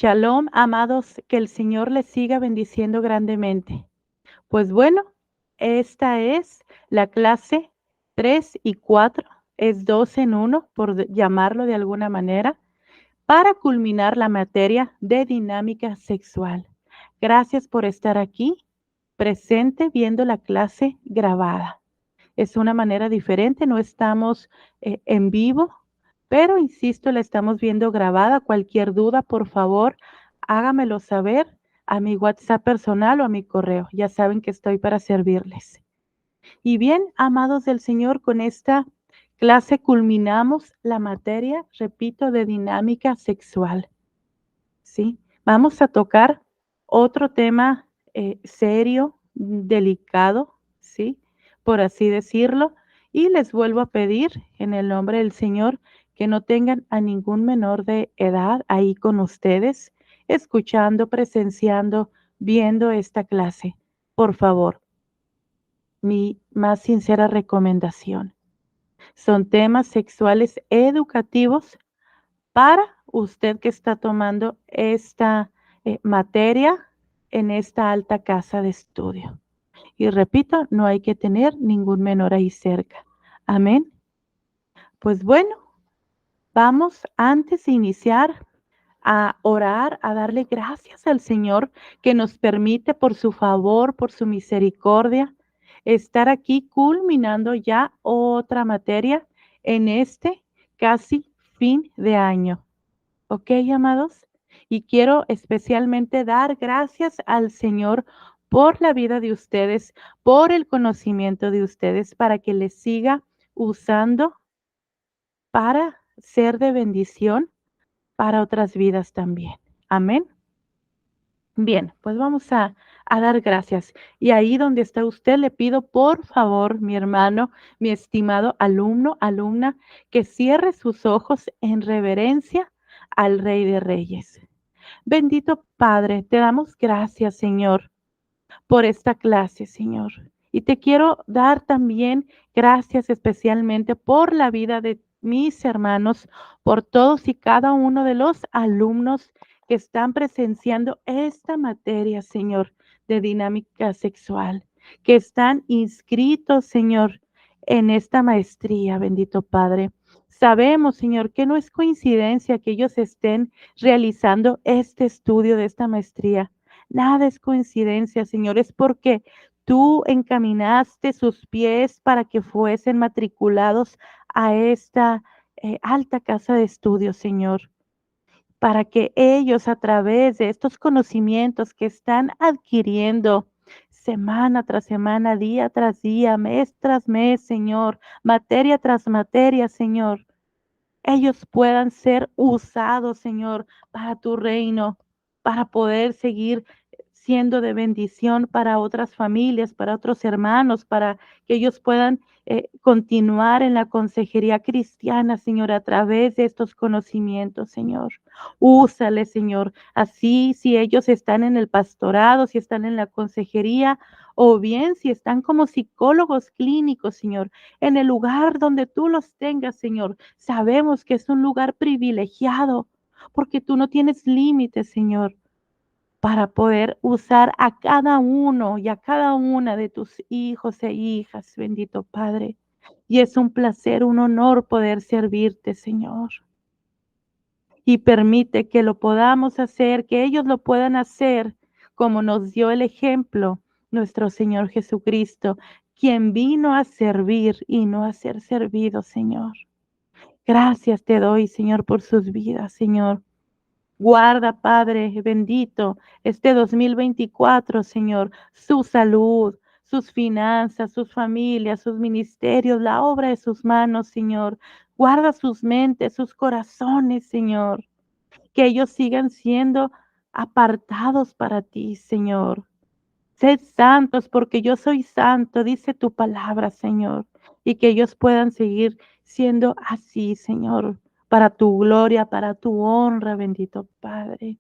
Shalom, amados, que el Señor les siga bendiciendo grandemente. Pues bueno, esta es la clase 3 y 4, es 2 en 1, llamarlo de alguna manera, para culminar la materia de dinámica sexual. Gracias por estar aquí, presente, viendo la clase grabada. Es una manera diferente, no estamos en vivo, pero insisto, la estamos viendo grabada. Cualquier duda, por favor, hágamelo saber a mi WhatsApp personal o a mi correo. Ya saben que estoy para servirles. Y bien, amados del Señor, con esta clase culminamos la materia, repito, de dinámica sexual. ¿Sí? Vamos a tocar otro tema serio, delicado, ¿sí? Por así decirlo. Y les vuelvo a pedir en el nombre del Señor que no tengan a ningún menor de edad ahí con ustedes, escuchando, presenciando, viendo esta clase. Por favor, mi más sincera recomendación. Son temas sexuales educativos para usted que está tomando esta materia en esta alta casa de estudio. Y repito, no hay que tener ningún menor ahí cerca. Amén. Pues bueno, vamos antes de iniciar a orar, a darle gracias al Señor que nos permite por su favor, por su misericordia, estar aquí culminando ya otra materia en este casi fin de año. ¿Ok, amados? Y quiero especialmente dar gracias al Señor por la vida de ustedes, por el conocimiento de ustedes, para que les siga usando para ser de bendición para otras vidas también. Amén. Bien, pues vamos a dar gracias. Y ahí donde está usted, le pido por favor, mi hermano, mi estimado alumno, alumna, que cierre sus ojos en reverencia al Rey de Reyes. Bendito Padre, te damos gracias, Señor, por esta clase, Señor. Y te quiero dar también gracias especialmente por la vida de mis hermanos, por todos y cada uno de los alumnos que están presenciando esta materia, Señor, de dinámica sexual, que están inscritos, Señor, en esta maestría, bendito Padre. Sabemos, Señor, que no es coincidencia que ellos estén realizando este estudio de esta maestría. Nada es coincidencia, Señor, es porque tú encaminaste sus pies para que fuesen matriculados a esta alta casa de estudios, Señor, para que ellos a través de estos conocimientos que están adquiriendo semana tras semana, día tras día, mes tras mes, Señor, materia tras materia, Señor, ellos puedan ser usados, Señor, para tu reino, para poder seguir siendo de bendición para otras familias, para otros hermanos, para que ellos puedan continuar en la consejería cristiana, Señor, a través de estos conocimientos, Señor. Úsale, Señor. Así, si ellos están en el pastorado, si están en la consejería, o bien si están como psicólogos clínicos, Señor, en el lugar donde tú los tengas, Señor. Sabemos que es un lugar privilegiado porque tú no tienes límites, Señor, para poder usar a cada uno y a cada una de tus hijos e hijas, bendito Padre. Y es un placer, un honor poder servirte, Señor. Y permite que lo podamos hacer, que ellos lo puedan hacer como nos dio el ejemplo nuestro Señor Jesucristo, quien vino a servir y no a ser servido, Señor. Gracias te doy, Señor, por sus vidas, Señor. Guarda, Padre bendito, este 2024, Señor, su salud, sus finanzas, sus familias, sus ministerios, la obra de sus manos, Señor. Guarda sus mentes, sus corazones, Señor. Que ellos sigan siendo apartados para ti, Señor. Sed santos porque yo soy santo, dice tu palabra, Señor. Y que ellos puedan seguir siendo así, Señor, para tu gloria, para tu honra, bendito Padre.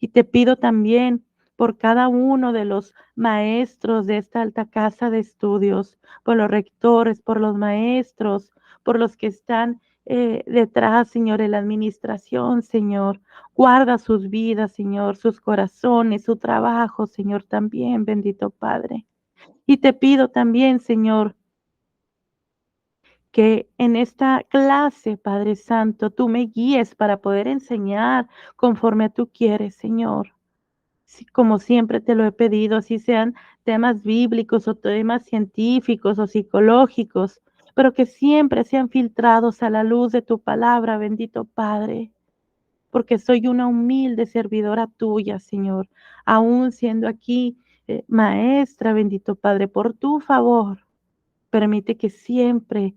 Y te pido también por cada uno de los maestros de esta alta casa de estudios, por los rectores, por los maestros, por los que están detrás, Señor, en la administración, Señor. Guarda sus vidas, Señor, sus corazones, su trabajo, Señor, también, bendito Padre. Y te pido también, Señor, que en esta clase, Padre Santo, tú me guíes para poder enseñar conforme a tú quieres, Señor. Sí, como siempre te lo he pedido, así sean temas bíblicos o temas científicos o psicológicos, pero que siempre sean filtrados a la luz de tu palabra, bendito Padre, porque soy una humilde servidora tuya, Señor, aún siendo aquí maestra, bendito Padre, por tu favor. Permite que siempre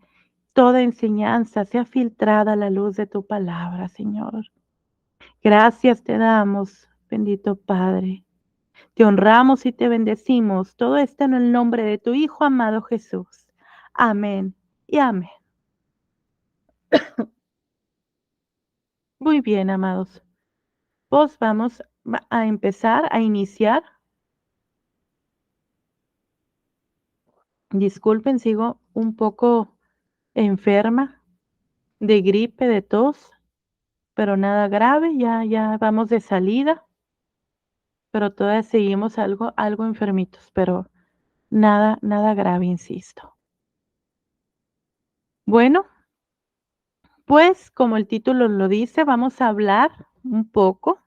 toda enseñanza sea filtrada a la luz de tu palabra, Señor. Gracias te damos, bendito Padre. Te honramos y te bendecimos. Todo esto en el nombre de tu Hijo amado Jesús. Amén y amén. Muy bien, amados. Pues vamos a empezar a iniciar. Disculpen, sigo un poco enferma de gripe, de tos, pero nada grave. Ya vamos de salida, pero todavía seguimos algo enfermitos, pero nada grave, insisto. Bueno, pues como el título lo dice, vamos a hablar un poco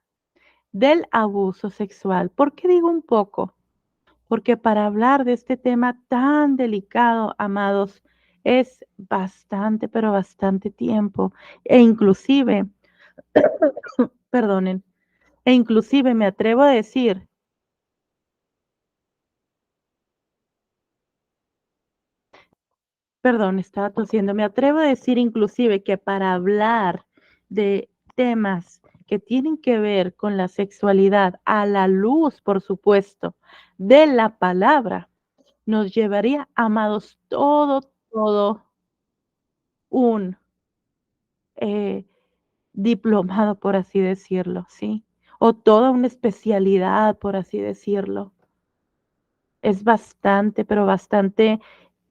del abuso sexual. ¿Por qué digo un poco? Porque para hablar de este tema tan delicado, amados, es bastante, pero bastante tiempo. E inclusive, perdonen, e inclusive me atrevo a decir, perdón, estaba tosiendo, me atrevo a decir inclusive que para hablar de temas que tienen que ver con la sexualidad a la luz, por supuesto, de la palabra, nos llevaría, amados, todo un eh, diplomado, por así decirlo, ¿sí? O toda una especialidad, por así decirlo. Es bastante, pero bastante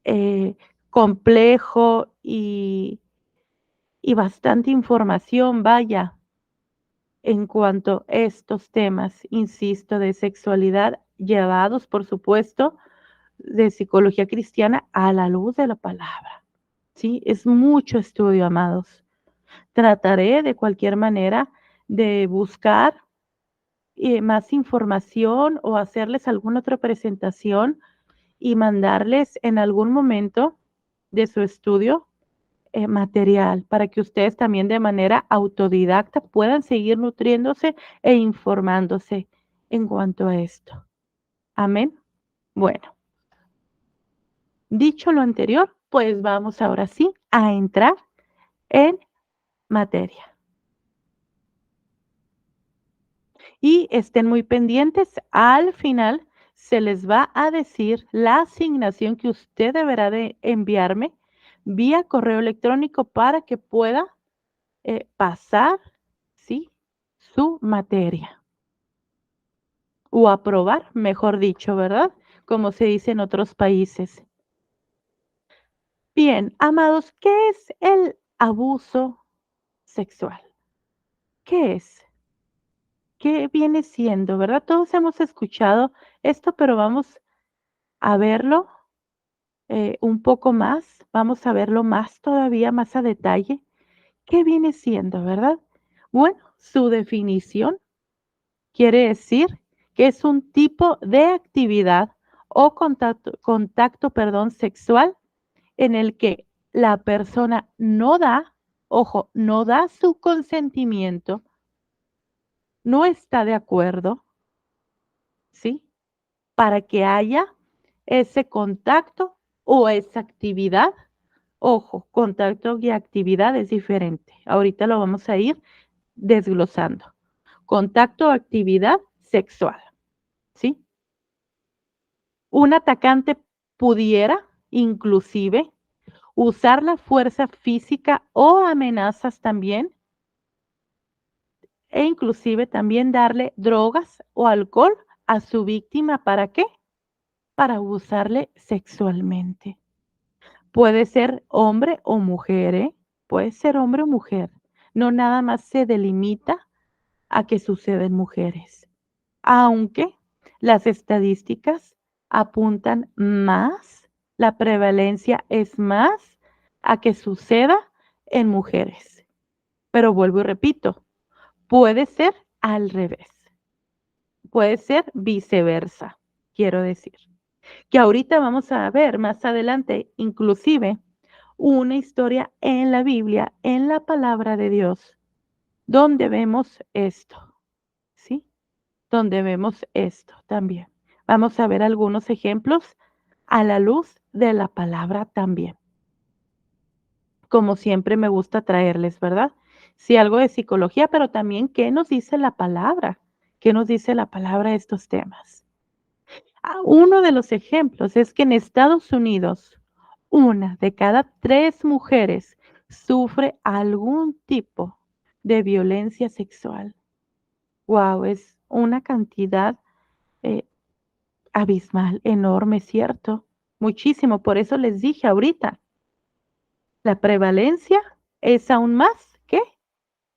eh, complejo y bastante información, vaya, en cuanto a estos temas, insisto, de sexualidad, llevados, por supuesto, de psicología cristiana a la luz de la palabra. Sí, es mucho estudio, amados. Trataré de cualquier manera de buscar más información o hacerles alguna otra presentación y mandarles en algún momento de su estudio material para que ustedes también de manera autodidacta puedan seguir nutriéndose e informándose en cuanto a esto. Amén. Bueno, dicho lo anterior, pues vamos ahora sí a entrar en materia. Y estén muy pendientes, al final se les va a decir la asignación que usted deberá de enviarme vía correo electrónico para que pueda pasar, ¿sí?, su materia o aprobar, mejor dicho, ¿verdad? Como se dice en otros países. Bien, amados, ¿qué es el abuso sexual? ¿Qué es? ¿Qué viene siendo, verdad? Todos hemos escuchado esto, pero vamos a verlo un poco más, vamos a verlo más todavía, más a detalle. ¿Qué viene siendo, verdad? Bueno, su definición quiere decir que es un tipo de actividad o contacto, sexual en el que la persona no da, ojo, no da su consentimiento, no está de acuerdo, ¿sí? Para que haya ese contacto o esa actividad. Ojo, contacto y actividad es diferente. Ahorita lo vamos a ir desglosando. Contacto o actividad sexual, ¿sí? Un atacante pudiera, inclusive, usar la fuerza física o amenazas también, e inclusive también darle drogas o alcohol a su víctima. ¿Para qué? Para abusarle sexualmente. Puede ser hombre o mujer, ¿eh? puede ser hombre o mujer. No nada más se delimita a que sucede en mujeres, aunque las estadísticas apuntan más, la prevalencia es más a que suceda en mujeres. Pero vuelvo y repito, puede ser al revés, puede ser viceversa, quiero decir. Que ahorita vamos a ver más adelante, inclusive, una historia en la Biblia, en la palabra de Dios, donde vemos esto, ¿sí? Donde vemos esto también. Vamos a ver algunos ejemplos a la luz de la palabra también. Como siempre me gusta traerles, ¿verdad? Sí, algo de psicología, pero también qué nos dice la palabra, qué nos dice la palabra de estos temas. Uno de los ejemplos es que en Estados Unidos, una de cada 3 mujeres sufre algún tipo de violencia sexual. Wow, es una cantidad eh, abismal, enorme, ¿cierto? Muchísimo, por eso les dije ahorita, la prevalencia es aún más que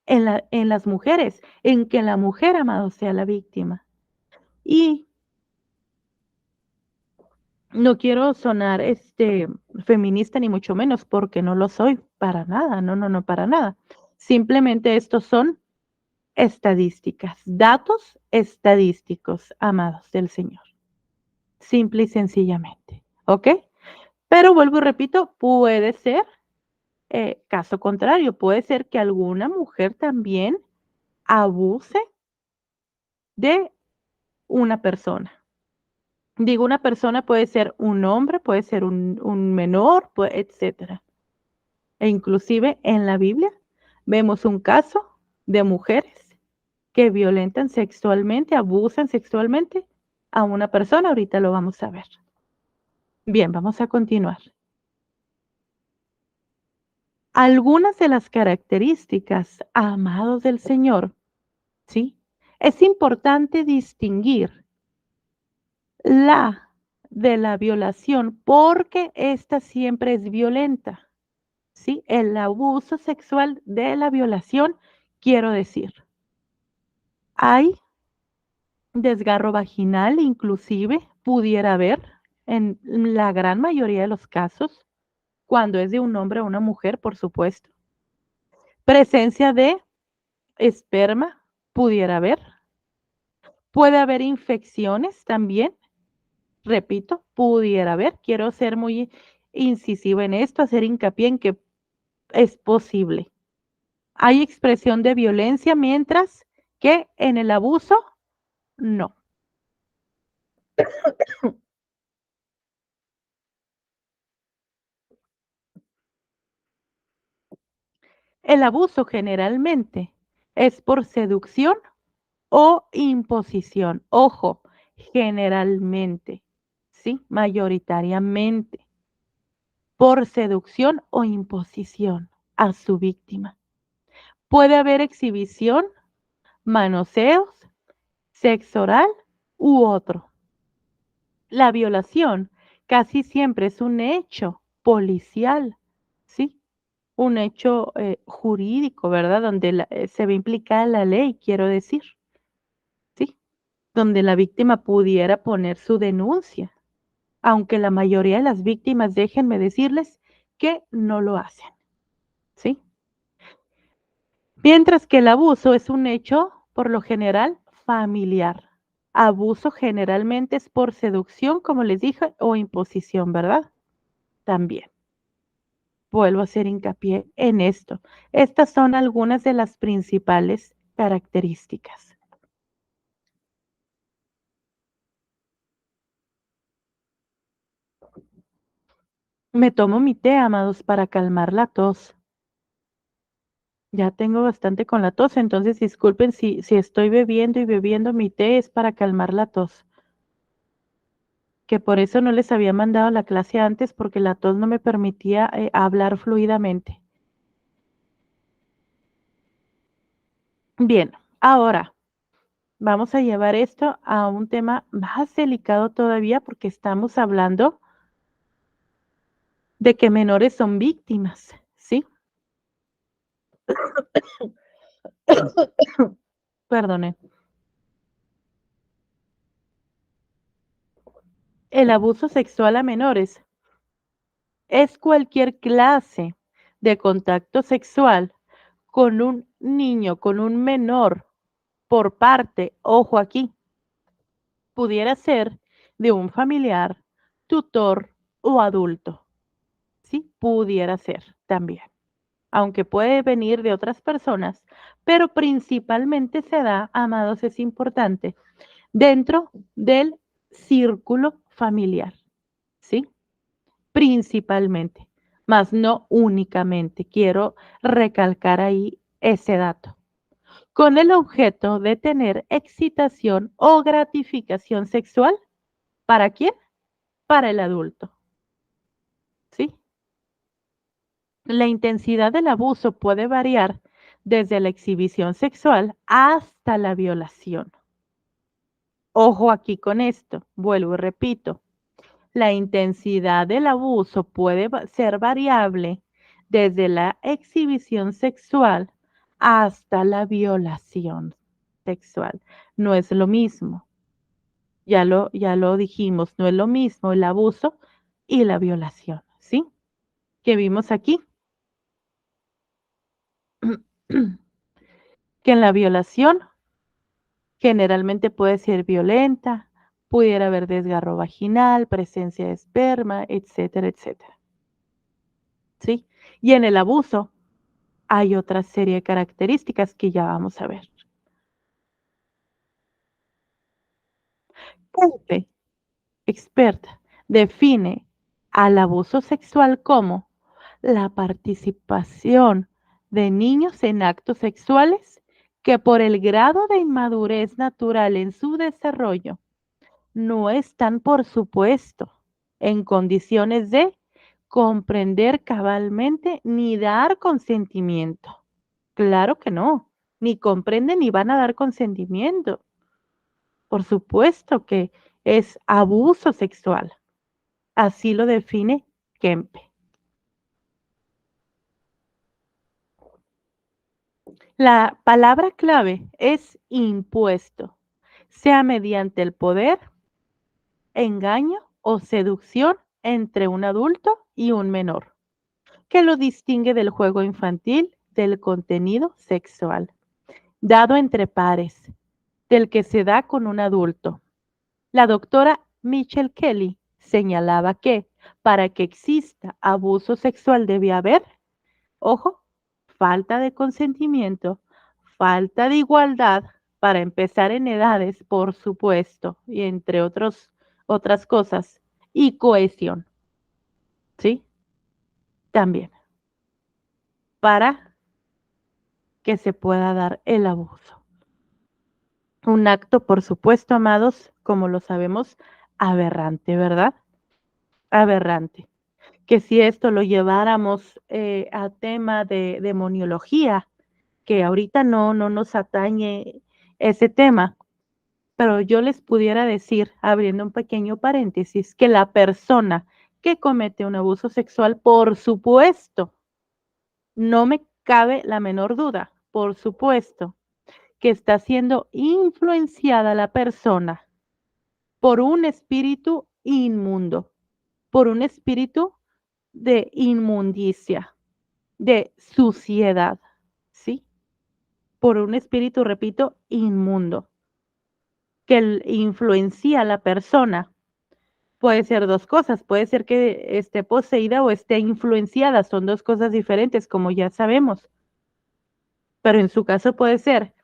en las mujeres, en que la mujer, amado, sea la víctima. Y no quiero sonar, feminista ni mucho menos, porque no lo soy para nada, no, no, no, para nada. Simplemente estos son estadísticas, datos estadísticos, amados del Señor. Simple y sencillamente, ¿ok? Pero vuelvo y repito, puede ser, caso contrario, puede ser que alguna mujer también abuse de una persona. Digo, una persona puede ser un hombre, puede ser un menor, etcétera. E inclusive en la Biblia vemos un caso de mujeres que violentan sexualmente, abusan sexualmente a una persona. Ahorita lo vamos a ver. Bien, vamos a continuar. Algunas de las características, amados del Señor, ¿sí? Es importante distinguir la de la violación porque esta siempre es violenta, ¿sí? El abuso sexual de la violación, quiero decir. Hay desgarro vaginal, inclusive pudiera haber en la gran mayoría de los casos, cuando es de un hombre o una mujer, por supuesto. Presencia de esperma, pudiera haber. Puede haber infecciones también, repito, pudiera haber. Quiero ser muy incisiva en esto, hacer hincapié en que es posible. Hay expresión de violencia, mientras que en el abuso, no. El abuso generalmente es por seducción o imposición. Ojo, generalmente, ¿sí? Mayoritariamente, por seducción o imposición a su víctima. Puede haber exhibición, manoseos, sexo oral u otro. La violación casi siempre es un hecho policial, ¿sí? Un hecho jurídico, ¿verdad? Donde se ve implicada la ley, quiero decir, ¿sí? Donde la víctima pudiera poner su denuncia, aunque la mayoría de las víctimas, déjenme decirles, que no lo hacen, ¿sí? Mientras que el abuso es un hecho, por lo general, familiar. Abuso generalmente es por seducción, como les dije, o imposición, ¿verdad? También. Vuelvo a hacer hincapié en esto. Estas son algunas de las principales características. Me tomo mi té, amados, para calmar la tos. Ya tengo bastante con la tos, entonces disculpen si estoy bebiendo y bebiendo mi té, es para calmar la tos. Que por eso no les había mandado la clase antes, porque la tos no me permitía hablar fluidamente. Bien, ahora vamos a llevar esto a un tema más delicado todavía, porque estamos hablando de que menores son víctimas, ¿sí? Perdone. El abuso sexual a menores es cualquier clase de contacto sexual con un niño, con un menor, por parte, ojo aquí, pudiera ser de un familiar, tutor o adulto. Sí, pudiera ser también, aunque puede venir de otras personas, pero principalmente se da, amados, es importante, dentro del círculo familiar, ¿sí? Principalmente, más no únicamente. Quiero recalcar ahí ese dato. Con el objeto de tener excitación o gratificación sexual, ¿para quién? Para el adulto, ¿sí? La intensidad del abuso puede variar desde la exhibición sexual hasta la violación. Ojo aquí con esto, vuelvo y repito, la intensidad del abuso puede ser variable desde la exhibición sexual hasta la violación sexual. No es lo mismo, ya lo dijimos, no es lo mismo el abuso y la violación, ¿sí? Que vimos aquí, que en la violación generalmente puede ser violenta, pudiera haber desgarro vaginal, presencia de esperma, etcétera, etcétera, ¿sí? Y en el abuso hay otra serie de características que ya vamos a ver. Gente experta define al abuso sexual como la participación de niños en actos sexuales que por el grado de inmadurez natural en su desarrollo no están, por supuesto, en condiciones de comprender cabalmente ni dar consentimiento. Claro que no, ni comprenden ni van a dar consentimiento. Por supuesto que es abuso sexual. Así lo define Kempe. La palabra clave es impuesto, sea mediante el poder, engaño o seducción entre un adulto y un menor, que lo distingue del juego infantil del contenido sexual, dado entre pares, del que se da con un adulto. La doctora Michelle Kelly señalaba que para que exista abuso sexual debe haber, ojo, falta de consentimiento, falta de igualdad, para empezar en edades, por supuesto, y entre otras cosas, y cohesión, ¿sí? También, para que se pueda dar el abuso. Un acto, por supuesto, amados, como lo sabemos, aberrante, ¿verdad? Aberrante. Que si esto lo lleváramos a tema de demoniología, que ahorita no nos atañe ese tema, pero yo les pudiera decir, abriendo un pequeño paréntesis, que la persona que comete un abuso sexual, por supuesto, no me cabe la menor duda, por supuesto, que está siendo influenciada la persona por un espíritu inmundo, por un espíritu de inmundicia, de suciedad, ¿sí? Por un espíritu, repito, inmundo, que influencia a la persona. Puede ser dos cosas, puede ser que esté poseída o esté influenciada, son dos cosas diferentes, como ya sabemos, pero en su caso puede ser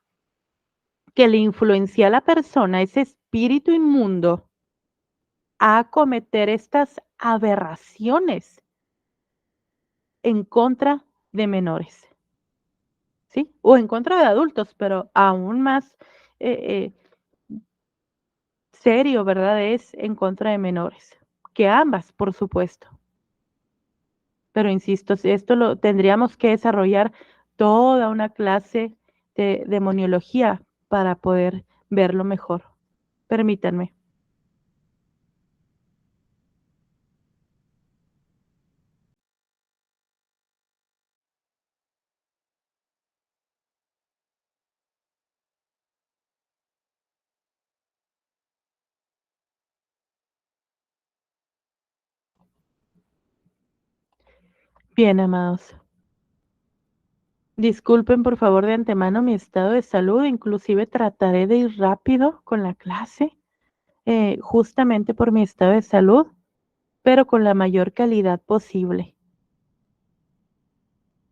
que le influencia a la persona, ese espíritu inmundo, a cometer estas aberraciones en contra de menores, ¿sí? O en contra de adultos, pero aún más serio, ¿verdad? Es en contra de menores, que ambas, por supuesto. Pero insisto, si esto lo tendríamos que desarrollar toda una clase de demoniología para poder verlo mejor. Permítanme. Bien, amados. Disculpen, por favor, de antemano mi estado de salud, inclusive trataré de ir rápido con la clase, justamente por mi estado de salud, pero con la mayor calidad posible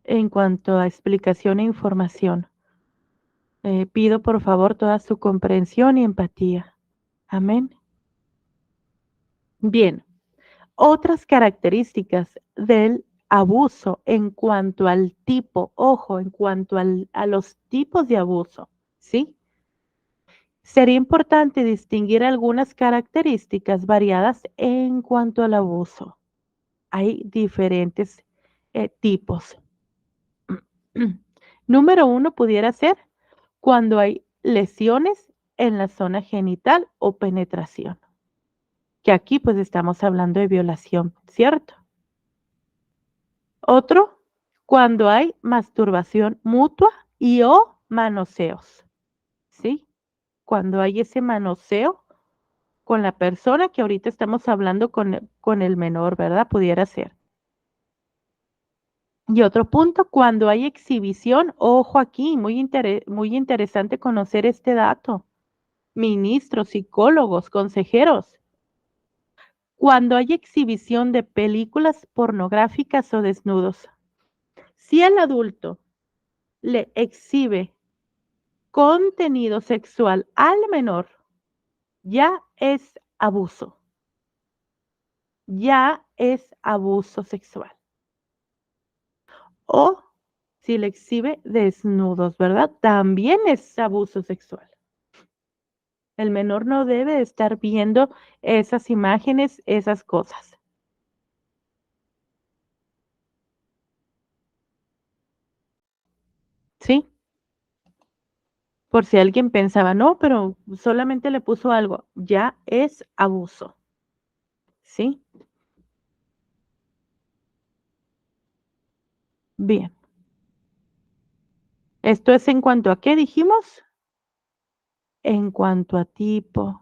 en cuanto a explicación e información. Pido, por favor, toda su comprensión y empatía. Amén. Bien, otras características del abuso en cuanto al tipo, ojo, en cuanto a los tipos de abuso, ¿sí? Sería importante distinguir algunas características variadas en cuanto al abuso. Hay diferentes tipos. Número uno pudiera ser cuando hay lesiones en la zona genital o penetración, que aquí pues estamos hablando de violación, ¿cierto? Otro, cuando hay masturbación mutua y o manoseos, ¿sí? Cuando hay ese manoseo con la persona que ahorita estamos hablando con el menor, ¿verdad? Pudiera ser. Y otro punto, cuando hay exhibición, ojo aquí, muy interesante conocer este dato. Ministros, psicólogos, consejeros, cuando hay exhibición de películas pornográficas o desnudos. Si el adulto le exhibe contenido sexual al menor, ya es abuso, ya es abuso sexual. O si le exhibe desnudos, ¿verdad? También es abuso sexual. El menor no debe estar viendo esas imágenes, esas cosas. ¿Sí? Por si alguien pensaba, no, pero solamente le puso algo, ya es abuso. ¿Sí? Bien. Esto es en cuanto a qué dijimos. En cuanto a tipo.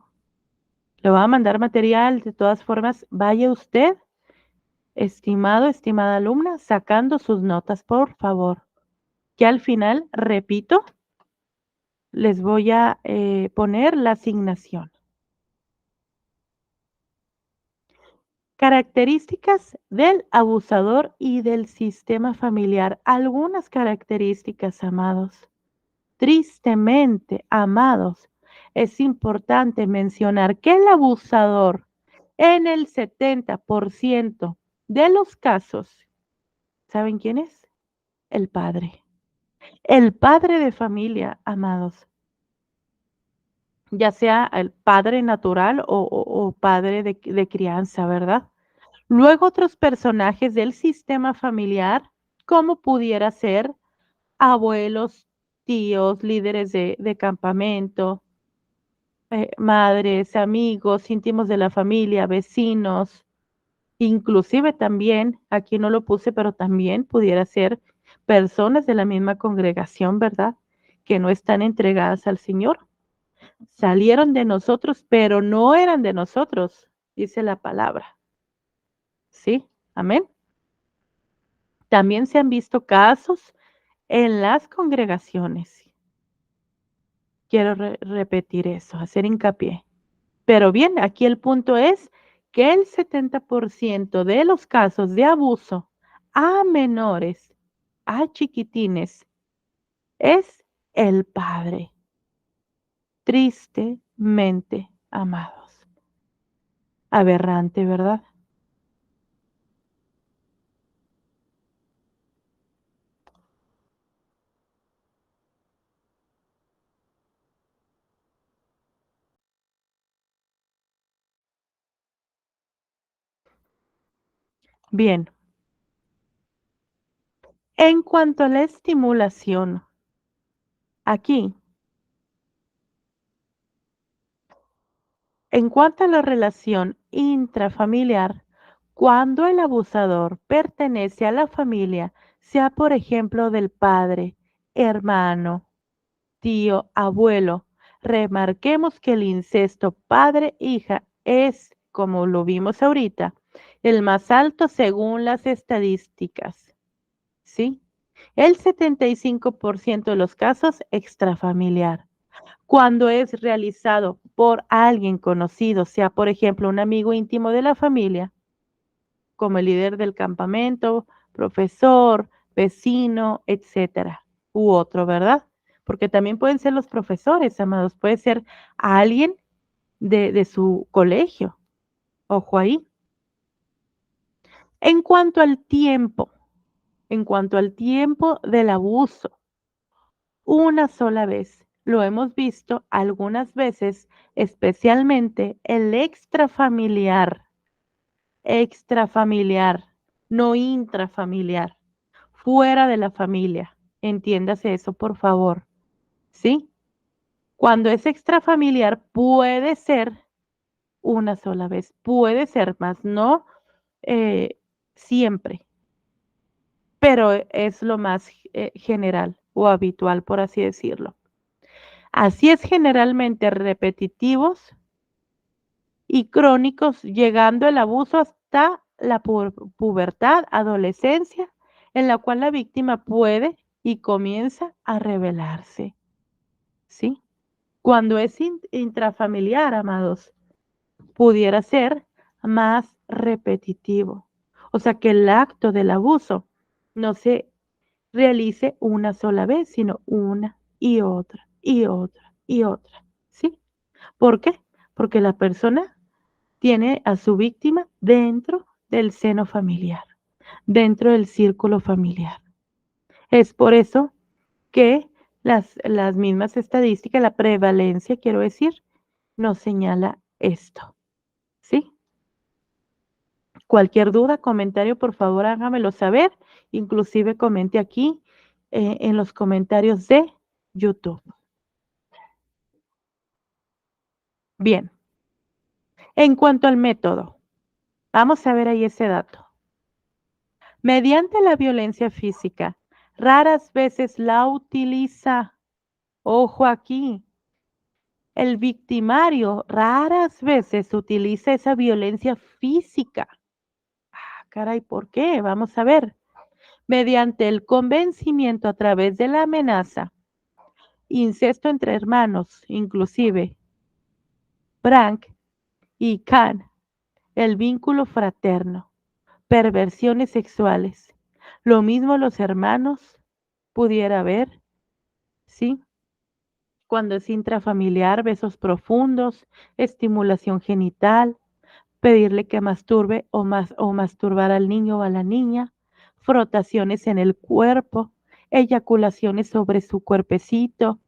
Le voy a mandar material, de todas formas, vaya usted, estimado, estimada alumna, sacando sus notas, por favor. Que al final, repito, les voy a poner la asignación. Características del abusador y del sistema familiar. Algunas características, amados. Tristemente, amados, es importante mencionar que el abusador en el 70% de los casos, ¿saben quién es? El padre. El padre de familia, amados. Ya sea el padre natural o padre de crianza, ¿verdad? Luego otros personajes del sistema familiar, como pudiera ser abuelos, tíos, líderes de campamento, madres, amigos, íntimos de la familia, vecinos, inclusive también, aquí no lo puse, pero también pudiera ser personas de la misma congregación, ¿verdad? Que no están entregadas al Señor. Salieron de nosotros, pero no eran de nosotros, dice la palabra. ¿Sí? Amén. También se han visto casos en las congregaciones. Quiero repetir eso, hacer hincapié. Pero bien, aquí el punto es que el 70% de los casos de abuso a menores, a chiquitines, es el padre. Tristemente, amados. Aberrante, ¿verdad? Bien, en cuanto a la estimulación, aquí, en cuanto a la relación intrafamiliar, cuando el abusador pertenece a la familia, sea por ejemplo del padre, hermano, tío, abuelo, remarquemos que el incesto padre-hija es, como lo vimos ahorita, el más alto según las estadísticas. ¿sí? El 75% de los casos extrafamiliar. Cuando es realizado por alguien conocido, sea por ejemplo un amigo íntimo de la familia, como el líder del campamento, profesor, vecino, etcétera, u otro, ¿verdad? Porque también pueden ser los profesores, amados, puede ser alguien de su colegio. Ojo ahí. En cuanto al tiempo, en cuanto al tiempo del abuso, una sola vez. Lo hemos visto algunas veces, especialmente el extrafamiliar, no intrafamiliar, fuera de la familia. Entiéndase eso, por favor. ¿Sí? Cuando es extrafamiliar puede ser una sola vez, puede ser más, no siempre, pero es lo más general o habitual, por así decirlo. Así es generalmente repetitivos y crónicos, llegando el abuso hasta la pubertad, adolescencia, en la cual la víctima puede y comienza a rebelarse, ¿sí? Cuando es intrafamiliar, amados, pudiera ser más repetitivo. O sea, que el acto del abuso no se realice una sola vez, sino una y otra y otra y otra, ¿sí? ¿Por qué? Porque la persona tiene a su víctima dentro del seno familiar, dentro del círculo familiar. Es por eso que las mismas estadísticas, la prevalencia, quiero decir, nos señala esto, ¿sí? Cualquier duda, comentario, por favor, hágamelo saber. Inclusive comente aquí en los comentarios de YouTube. Bien, en cuanto al método, vamos a ver ahí ese dato. Mediante la violencia física, raras veces la utiliza. Ojo aquí, el victimario raras veces utiliza esa violencia física. Ah, caray, ¿por qué? Vamos a ver. Mediante el convencimiento a través de la amenaza, incesto entre hermanos, inclusive Frank y Khan, el vínculo fraterno, perversiones sexuales. Lo mismo los hermanos pudiera haber, ¿sí? Cuando es intrafamiliar, besos profundos, estimulación genital, pedirle que masturbe o masturbar al niño o a la niña, frotaciones en el cuerpo, eyaculaciones sobre su cuerpecito.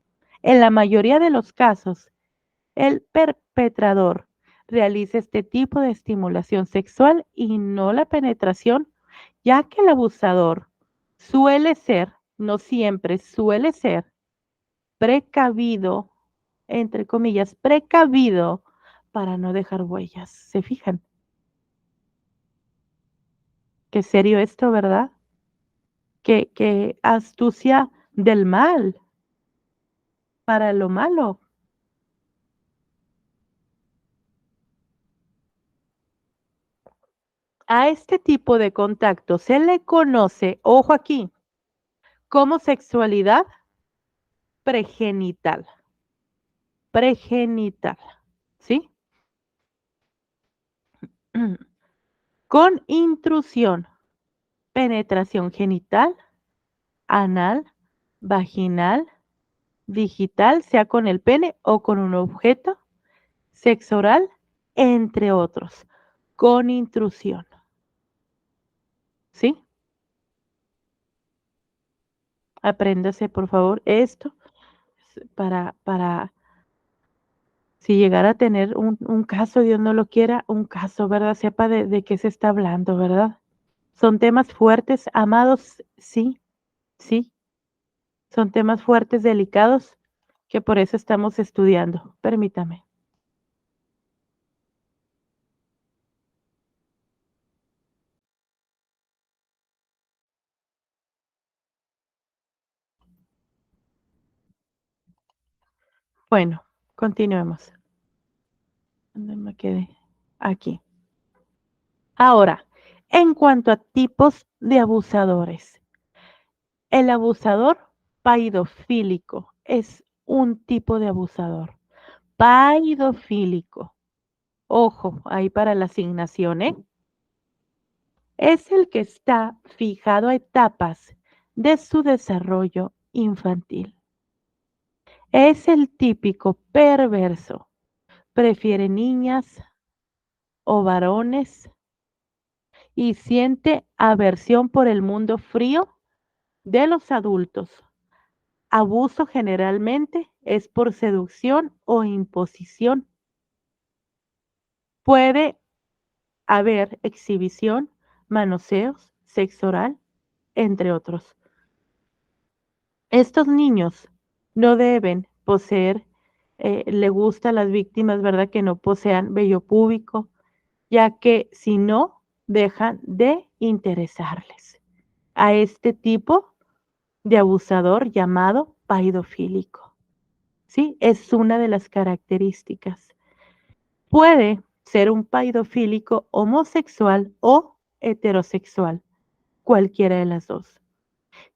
En la mayoría de los casos, el perpetrador realiza este tipo de estimulación sexual y no la penetración, ya que el abusador suele ser, no siempre, suele ser precavido, entre comillas, precavido para no dejar huellas. ¿Se fijan? Qué serio esto, ¿verdad? Qué astucia del mal para lo malo. A este tipo de contacto se le conoce, ojo aquí, como sexualidad pregenital. Pregenital, ¿sí? Con intrusión, penetración genital, anal, vaginal, digital, sea con el pene o con un objeto, sexo oral, entre otros, con intrusión, ¿sí? Apréndase, por favor, esto para si llegara a tener un caso, Dios no lo quiera, un caso, ¿verdad? Sepa de qué se está hablando, ¿verdad? Son temas fuertes, amados, sí, sí, son temas fuertes, delicados, que por eso estamos estudiando. Permítame. Bueno, continuemos. ¿Dónde me quedé? Aquí. Ahora, en cuanto a tipos de abusadores. El abusador paidofílico es un tipo de abusador. Paidofílico. Ojo, ahí para la asignación, ¿eh? Es el que está fijado a etapas de su desarrollo infantil. Es el típico perverso. Prefiere niñas o varones y siente aversión por el mundo frío de los adultos. Abuso generalmente es por seducción o imposición. Puede haber exhibición, manoseos, sexo oral, entre otros. Estos niños no deben poseer, le gusta a las víctimas, ¿verdad? Que no posean vello púbico, ya que si no, dejan de interesarles a este tipo de abusador llamado paidofílico. ¿Sí? Es una de las características. Puede ser un paidofílico homosexual o heterosexual, cualquiera de las dos.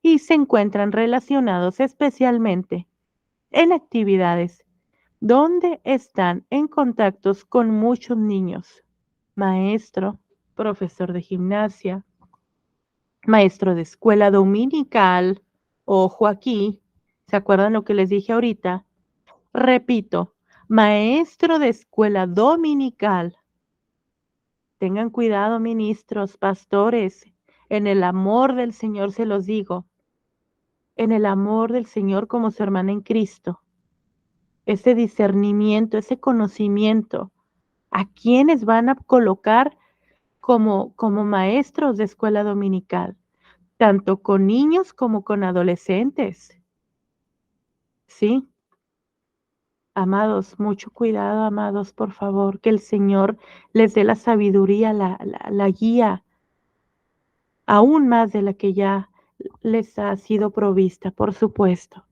Y se encuentran relacionados especialmente en actividades donde están en contactos con muchos niños. Maestro, profesor de gimnasia, maestro de escuela dominical, ojo aquí, ¿se acuerdan lo que les dije ahorita? Repito, maestro de escuela dominical. Tengan cuidado, ministros, pastores, en el amor del Señor se los digo, en el amor del Señor como su hermana en Cristo, ese discernimiento, ese conocimiento, a quienes van a colocar como maestros de escuela dominical, tanto con niños como con adolescentes. ¿Sí? Amados, mucho cuidado, amados, por favor, que el Señor les dé la sabiduría, la guía, aún más de la que ya les ha sido provista, por supuesto.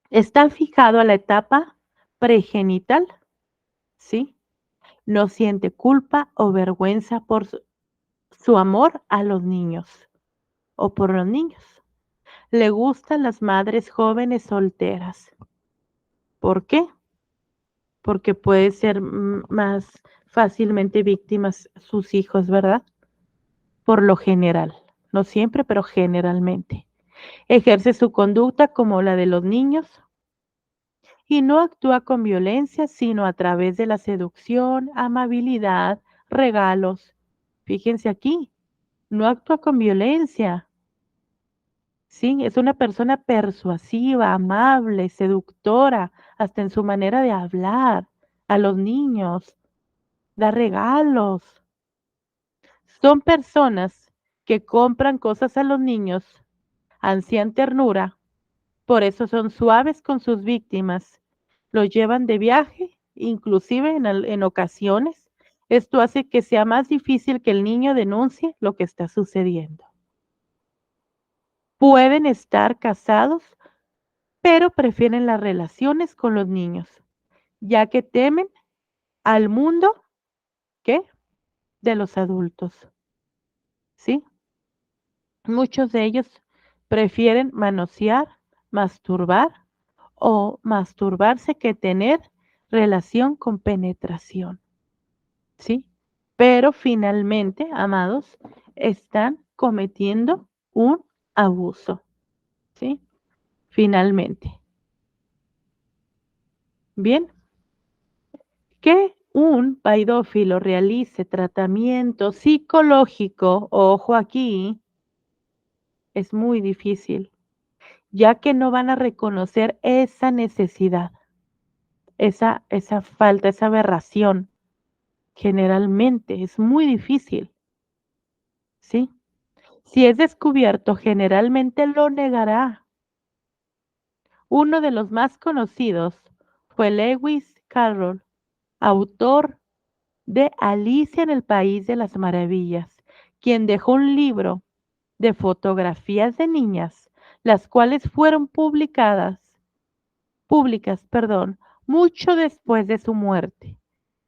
Está fijado a la etapa pregenital, ¿sí? No siente culpa o vergüenza por su amor a los niños o por los niños. Le gustan las madres jóvenes solteras. ¿Por qué? Porque puede ser más fácilmente víctimas sus hijos, ¿verdad? Por lo general, no siempre, pero generalmente. Ejerce su conducta como la de los niños y no actúa con violencia, sino a través de la seducción, amabilidad, regalos. Fíjense aquí, no actúa con violencia. Sí, es una persona persuasiva, amable, seductora, hasta en su manera de hablar a los niños, da regalos. Son personas que compran cosas a los niños, ansían ternura, por eso son suaves con sus víctimas, los llevan de viaje, inclusive en ocasiones. Esto hace que sea más difícil que el niño denuncie lo que está sucediendo. Pueden estar casados, pero prefieren las relaciones con los niños, ya que temen al mundo, ¿qué? De los adultos, ¿sí? Muchos de ellos prefieren manosear, masturbar o masturbarse que tener relación con penetración, ¿sí? Pero finalmente, amados, están cometiendo un abuso, ¿sí? Finalmente. Bien, que un pedófilo realice tratamiento psicológico, ojo aquí, es muy difícil, ya que no van a reconocer esa necesidad, esa falta, esa aberración. Generalmente es muy difícil, ¿sí? Si es descubierto, generalmente lo negará. Uno de los más conocidos fue Lewis Carroll, autor de Alicia en el País de las Maravillas, quien dejó un libro de fotografías de niñas, las cuales fueron públicas, perdón, mucho después de su muerte,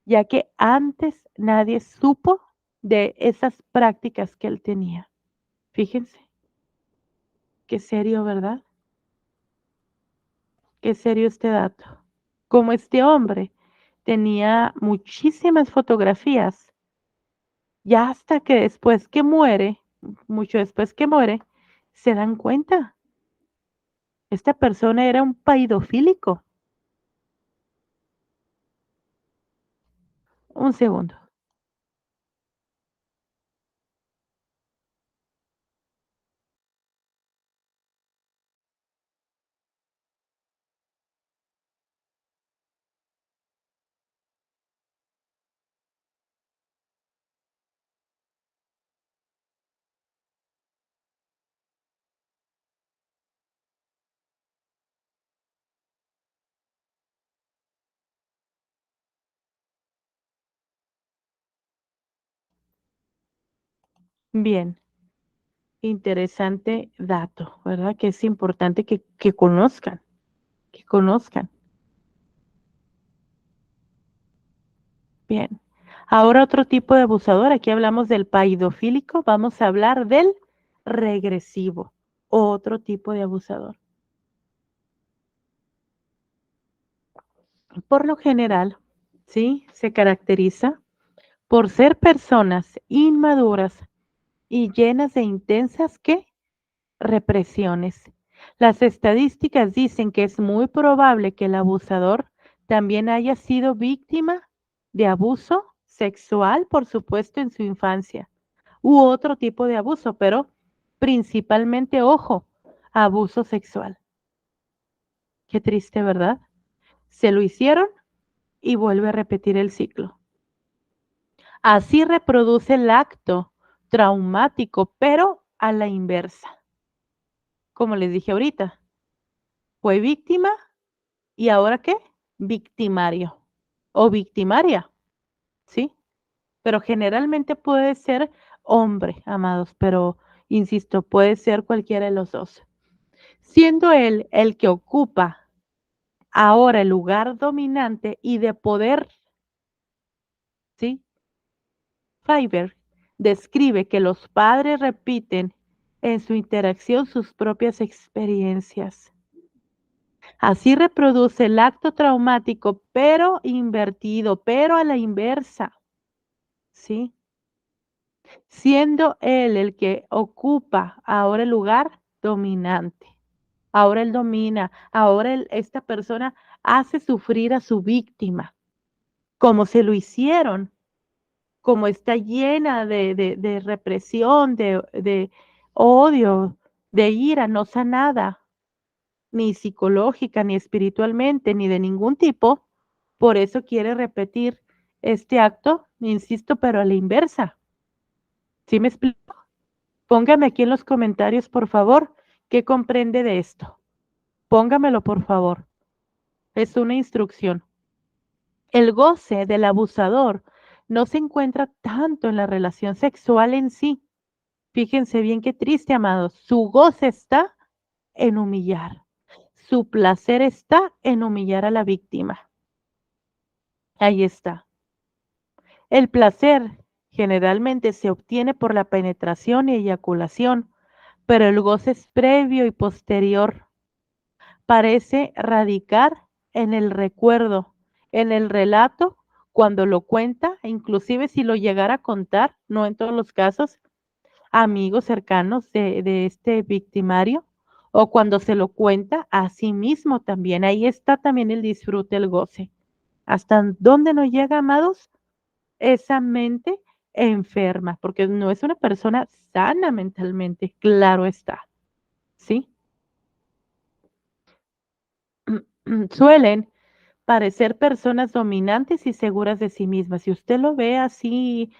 ya que antes nadie supo de esas prácticas que él tenía. Fíjense. Qué serio, ¿verdad? Qué serio este dato. Como este hombre tenía muchísimas fotografías, ya hasta que después que muere, mucho después que muere, se dan cuenta, esta persona era un paidofílico. Un segundo. Bien, interesante dato, ¿verdad? Que es importante que conozcan, que conozcan. Bien. Ahora otro tipo de abusador, aquí hablamos del paidofílico, vamos a hablar del regresivo, otro tipo de abusador. Por lo general, ¿sí? Se caracteriza por ser personas inmaduras y llenas de intensas, ¿qué? Represiones. Las estadísticas dicen que es muy probable que el abusador también haya sido víctima de abuso sexual, por supuesto, en su infancia, u otro tipo de abuso, pero principalmente, ojo, abuso sexual. Qué triste, ¿verdad? Se lo hicieron y vuelve a repetir el ciclo. Así reproduce el acto traumático, pero a la inversa. Como les dije ahorita, fue víctima y ahora qué, victimario o victimaria, ¿sí? Pero generalmente puede ser hombre, amados, pero insisto, puede ser cualquiera de los dos. Siendo él el que ocupa ahora el lugar dominante y de poder, ¿sí? Fiverr describe que los padres repiten en su interacción sus propias experiencias. Así reproduce el acto traumático, pero invertido, pero a la inversa, ¿sí? Siendo él el que ocupa ahora el lugar dominante. Ahora él domina, ahora esta persona hace sufrir a su víctima, como se lo hicieron, como está llena de represión, de odio, de ira, no sanada, ni psicológica, ni espiritualmente, ni de ningún tipo, por eso quiere repetir este acto, insisto, pero a la inversa. ¿Sí me explico? Póngame aquí en los comentarios, por favor, qué comprende de esto. Póngamelo, por favor. Es una instrucción. El goce del abusador no se encuentra tanto en la relación sexual en sí. Fíjense bien qué triste, amados. Su goce está en humillar. Su placer está en humillar a la víctima. Ahí está. El placer generalmente se obtiene por la penetración y eyaculación, pero el goce es previo y posterior. Parece radicar en el recuerdo, en el relato, cuando lo cuenta, e inclusive si lo llegara a contar, no en todos los casos, a amigos cercanos de este victimario, o cuando se lo cuenta a sí mismo también. Ahí está también el disfrute, el goce. ¿Hasta dónde nos llega, amados? Esa mente enferma, porque no es una persona sana mentalmente, claro está, ¿sí? Suelen parecer personas dominantes y seguras de sí mismas. Si usted lo ve así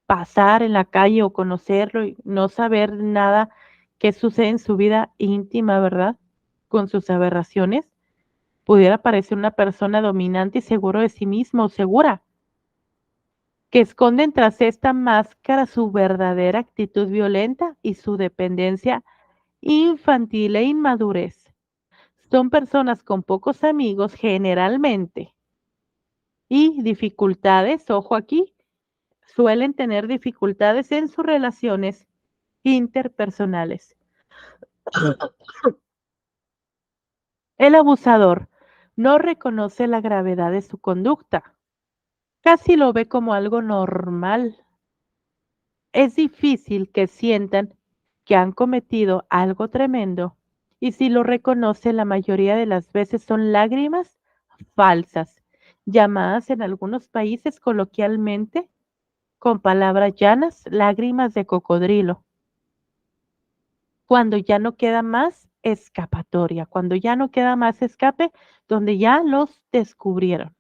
pasar en la calle o conocerlo y no saber nada que sucede en su vida íntima, ¿verdad? Con sus aberraciones, pudiera parecer una persona dominante y seguro de sí mismo o segura, que esconden tras esta máscara su verdadera actitud violenta y su dependencia infantil e inmadurez. Son personas con pocos amigos generalmente y dificultades, ojo aquí, suelen tener dificultades en sus relaciones interpersonales. El abusador no reconoce la gravedad de su conducta, casi lo ve como algo normal. Es difícil que sientan que han cometido algo tremendo y si lo reconoce la mayoría de las veces son lágrimas falsas, llamadas en algunos países coloquialmente con palabras llanas, lágrimas de cocodrilo, cuando ya no queda más escapatoria, cuando ya no queda más escape, donde ya los descubrieron.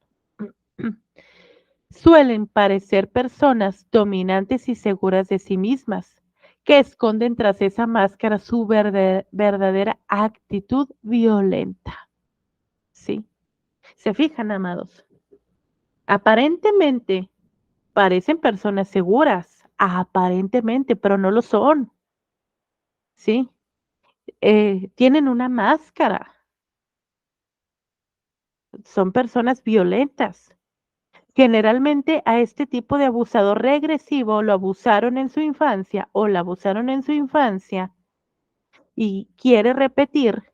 Suelen parecer personas dominantes y seguras de sí mismas, que esconden tras esa máscara su verdadera actitud violenta. ¿Sí? ¿Se fijan, amados? Aparentemente parecen personas seguras, aparentemente, pero no lo son. ¿Sí? Tienen una máscara, son personas violentas. Generalmente a este tipo de abusador regresivo lo abusaron en su infancia o la abusaron en su infancia y quiere repetir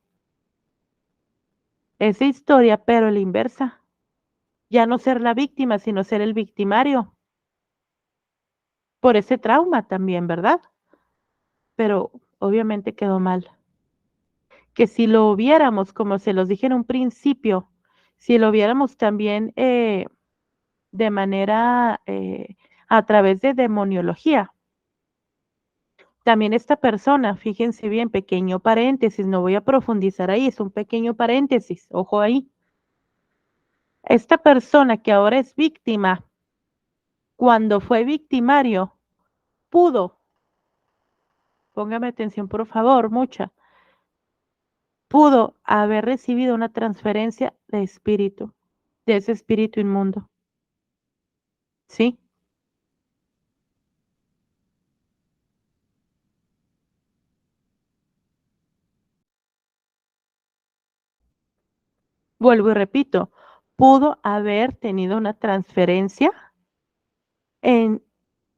esa historia, pero a la inversa. Ya no ser la víctima, sino ser el victimario por ese trauma también, ¿verdad? Pero obviamente quedó mal. Que si lo viéramos, como se los dije en un principio, si lo viéramos también de manera a través de demoniología. También esta persona, fíjense bien, pequeño paréntesis, no voy a profundizar ahí, es un pequeño paréntesis, ojo ahí. Esta persona que ahora es víctima, cuando fue victimario, pudo, póngame atención por favor, mucha, pudo haber recibido una transferencia de espíritu, de ese espíritu inmundo, ¿sí? Vuelvo y repito, pudo haber tenido una transferencia en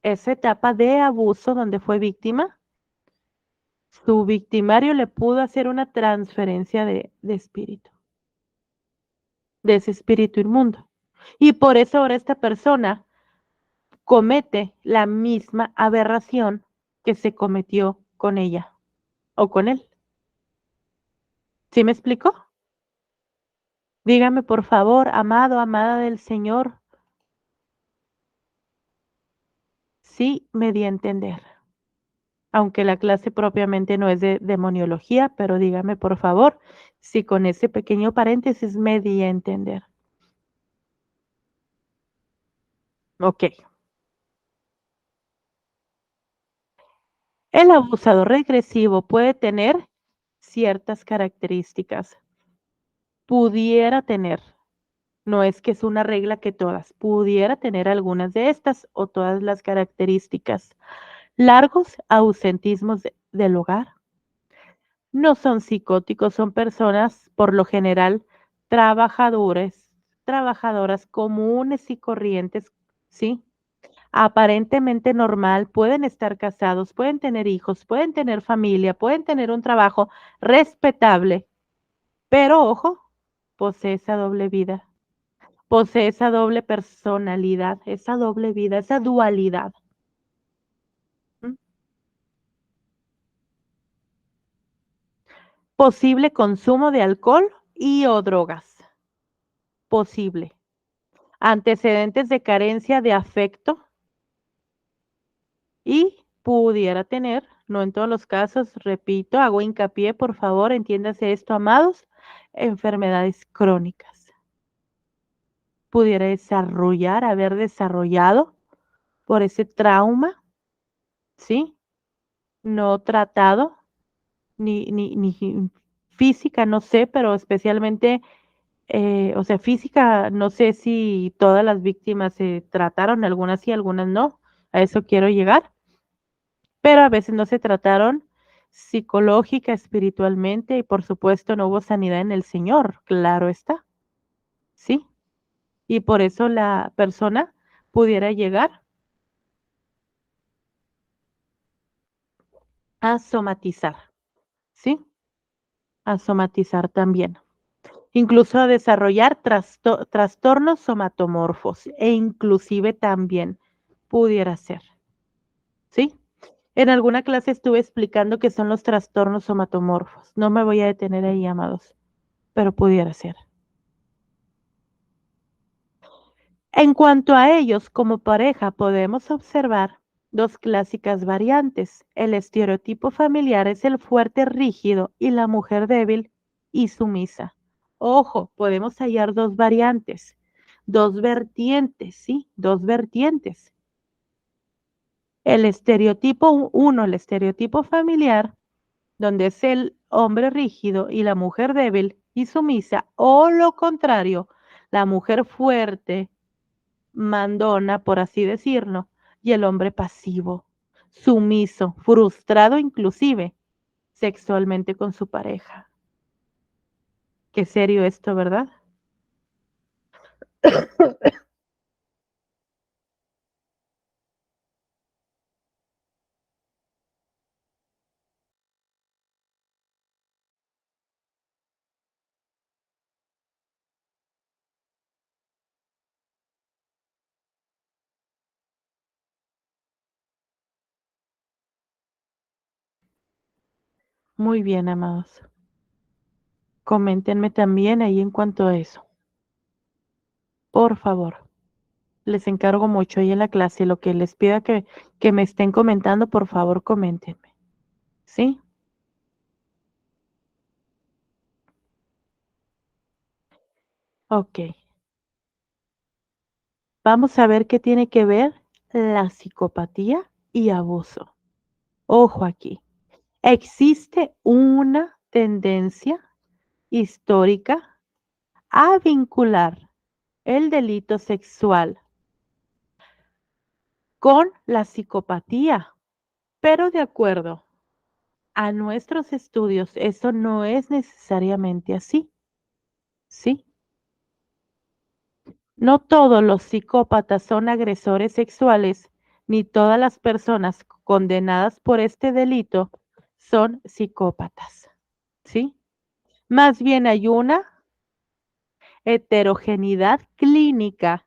esa etapa de abuso donde fue víctima, su victimario le pudo hacer una transferencia de espíritu, de ese espíritu inmundo. Y por eso ahora esta persona comete la misma aberración que se cometió con ella o con él. ¿Sí me explico? Dígame por favor, amado, amada del Señor, sí me di a entender. Aunque la clase propiamente no es de demoniología, pero dígame por favor si con ese pequeño paréntesis me di a entender. Ok. El abusador regresivo puede tener ciertas características. Pudiera tener, no es que es una regla que todas, pudiera tener algunas de estas o todas las características. Largos ausentismos del hogar. No son psicóticos, son personas por lo general trabajadores, trabajadoras comunes y corrientes, ¿sí? Aparentemente normal, pueden estar casados, pueden tener hijos, pueden tener familia, pueden tener un trabajo respetable, pero ojo, posee esa doble vida, posee esa doble personalidad, esa doble vida, esa dualidad. ¿Mm? Posible consumo de alcohol y o drogas, posible. Antecedentes de carencia de afecto y pudiera tener, no en todos los casos, repito, hago hincapié, por favor, entiéndase esto, amados, enfermedades crónicas. Pudiera desarrollar, haber desarrollado por ese trauma, ¿sí? No tratado, ni física, no sé, pero especialmente, o sea, física, no sé si todas las víctimas se trataron, algunas sí, algunas no, a eso quiero llegar, pero a veces no se trataron psicológica, espiritualmente y por supuesto no hubo sanidad en el Señor, claro está, ¿sí? Y por eso la persona pudiera llegar a somatizar, ¿sí? A somatizar también. Incluso a desarrollar trastornos somatomorfos e inclusive también pudiera ser, ¿sí? En alguna clase estuve explicando qué son los trastornos somatomorfos. No me voy a detener ahí, amados, pero pudiera ser. En cuanto a ellos, como pareja, podemos observar dos clásicas variantes. El estereotipo familiar es el fuerte rígido y la mujer débil y sumisa. Ojo, podemos hallar dos variantes, dos vertientes, ¿sí? Dos vertientes. El estereotipo uno, el estereotipo familiar, donde es el hombre rígido y la mujer débil y sumisa, o lo contrario, la mujer fuerte, mandona, por así decirlo, y el hombre pasivo, sumiso, frustrado inclusive sexualmente con su pareja. Qué serio esto, ¿verdad? Muy bien, amados. Coméntenme también ahí en cuanto a eso. Por favor. Les encargo mucho ahí en la clase. Lo que les pida que me estén comentando, por favor, coméntenme. ¿Sí? Ok. Vamos a ver qué tiene que ver la psicopatía y abuso. Ojo aquí. Existe una tendencia histórica a vincular el delito sexual con la psicopatía, pero de acuerdo a nuestros estudios, eso no es necesariamente así, ¿sí? No todos los psicópatas son agresores sexuales, ni todas las personas condenadas por este delito son psicópatas, ¿sí? Más bien hay una heterogeneidad clínica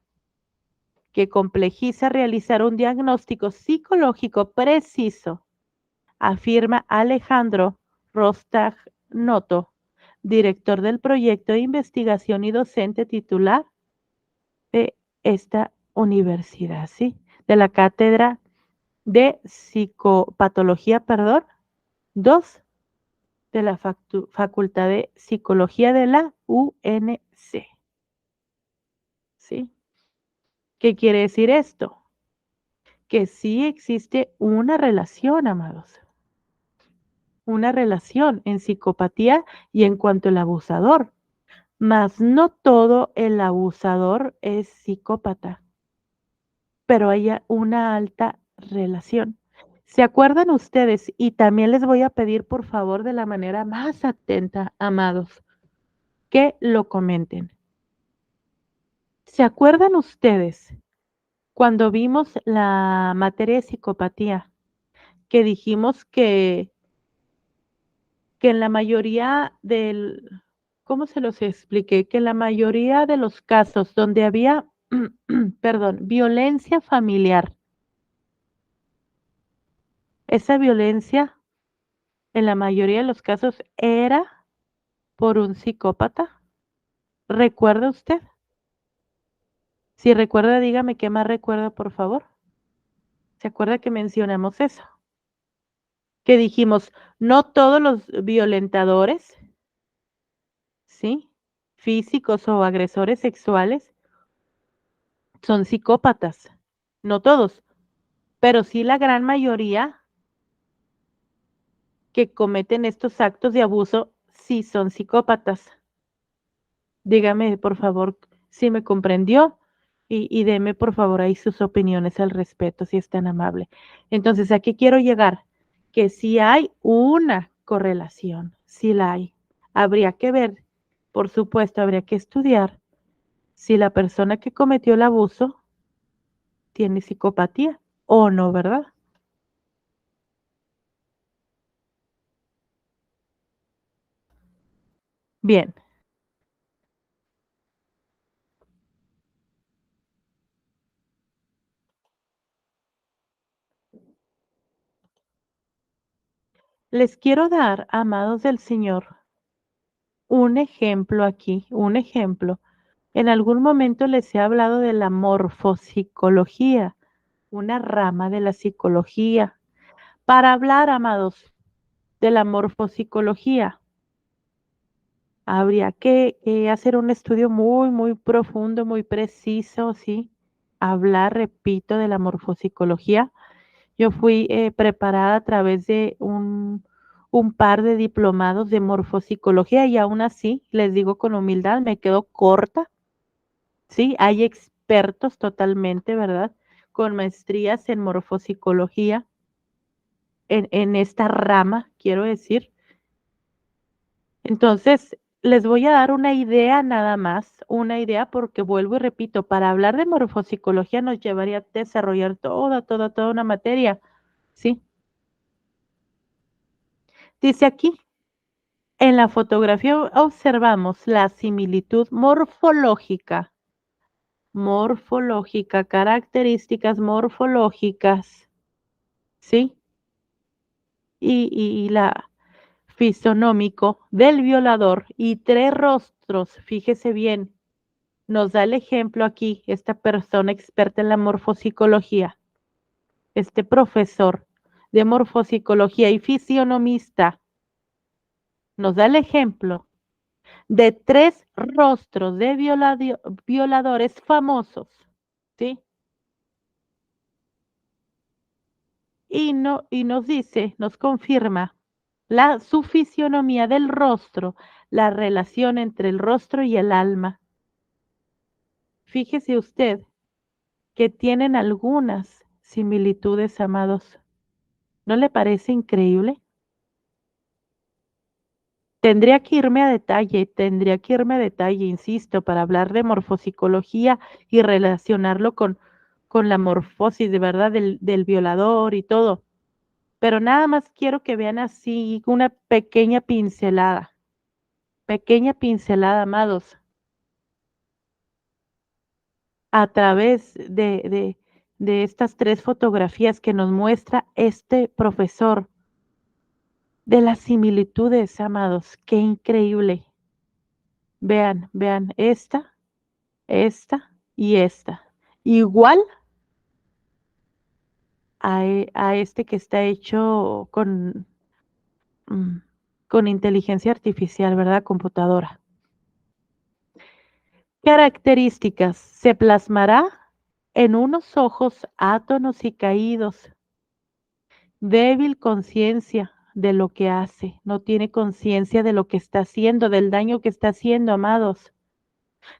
que complejiza realizar un diagnóstico psicológico preciso, afirma Alejandro Rostagnoto, director del proyecto de investigación y docente titular de esta universidad, ¿sí? De la cátedra de psicopatología, perdón, 2 de la Facultad de Psicología de la UNC, ¿sí? ¿Qué quiere decir esto? Que sí existe una relación, amados, una relación en psicopatía y en cuanto al abusador, mas no todo el abusador es psicópata, pero hay una alta relación. ¿Se acuerdan ustedes? Y también les voy a pedir por favor de la manera más atenta, amados, que lo comenten. ¿Se acuerdan ustedes cuando vimos la materia de psicopatía que dijimos que en la mayoría del, ¿cómo se los expliqué? Que en la mayoría de los casos donde había, perdón, violencia familiar, esa violencia en la mayoría de los casos era por un psicópata? ¿Recuerda usted? Si recuerda, dígame qué más recuerda, por favor. ¿Se acuerda que mencionamos eso? Que dijimos, no todos los violentadores, ¿sí? Físicos o agresores sexuales son psicópatas. No todos, pero sí la gran mayoría que cometen estos actos de abuso sí son psicópatas. Dígame, por favor, si me comprendió y deme, por favor, ahí sus opiniones al respecto, si es tan amable. Entonces, ¿a qué quiero llegar? Que si hay una correlación, si la hay. Habría que ver, por supuesto, habría que estudiar si la persona que cometió el abuso tiene psicopatía o no, ¿verdad? Bien, les quiero dar, amados del Señor, un ejemplo aquí, un ejemplo. En algún momento les he hablado de la morfopsicología, una rama de la psicología. Para hablar, amados, de la morfopsicología, habría que hacer un estudio muy, muy profundo, muy preciso, ¿sí? Hablar, repito, de la morfopsicología. Yo fui preparada a través de un par de diplomados de morfopsicología y aún así, les digo con humildad, me quedo corta, ¿sí? Hay expertos totalmente, ¿verdad? Con maestrías en morfopsicología, en esta rama, quiero decir. Entonces, les voy a dar una idea nada más, una idea porque vuelvo y repito, para hablar de morfopsicología nos llevaría a desarrollar toda una materia, ¿sí? Dice aquí, en la fotografía observamos la similitud morfológica, características morfológicas, ¿sí? Y la fisonómico del violador y tres rostros, fíjese bien, nos da el ejemplo aquí esta persona experta en la morfopsicología, este profesor de morfopsicología y fisionomista, nos da el ejemplo de tres rostros de violadores famosos, ¿sí? Y, no, y nos dice, nos confirma su fisionomía del rostro, la relación entre el rostro y el alma. Fíjese usted que tienen algunas similitudes, amados. ¿No le parece increíble? Tendría que irme a detalle, insisto, para hablar de morfopsicología y relacionarlo con la morfosis de verdad del violador y todo. Pero nada más quiero que vean así una pequeña pincelada, amados, a través de estas tres fotografías que nos muestra este profesor de las similitudes, amados. Qué increíble. Vean, vean esta y esta. Igual a este que está hecho mm, con inteligencia artificial, ¿verdad? Computadora. Características. Se plasmará en unos ojos átonos y caídos. Débil conciencia de lo que hace. No tiene conciencia de lo que está haciendo, del daño que está haciendo, amados.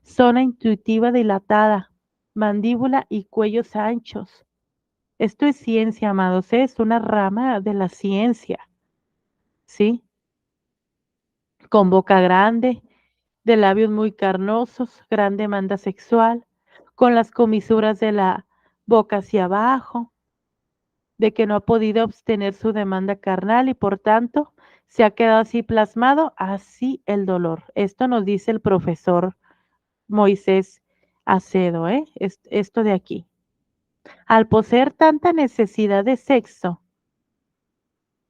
Zona intuitiva dilatada. Mandíbula y cuellos anchos. Esto es ciencia, amados, ¿eh? Es una rama de la ciencia, ¿sí? Con boca grande, de labios muy carnosos, gran demanda sexual, con las comisuras de la boca hacia abajo, de que no ha podido obtener su demanda carnal y por tanto se ha quedado así plasmado, así el dolor. Esto nos dice el profesor Moisés Acedo, ¿eh? Esto de aquí. Al poseer tanta necesidad de sexo,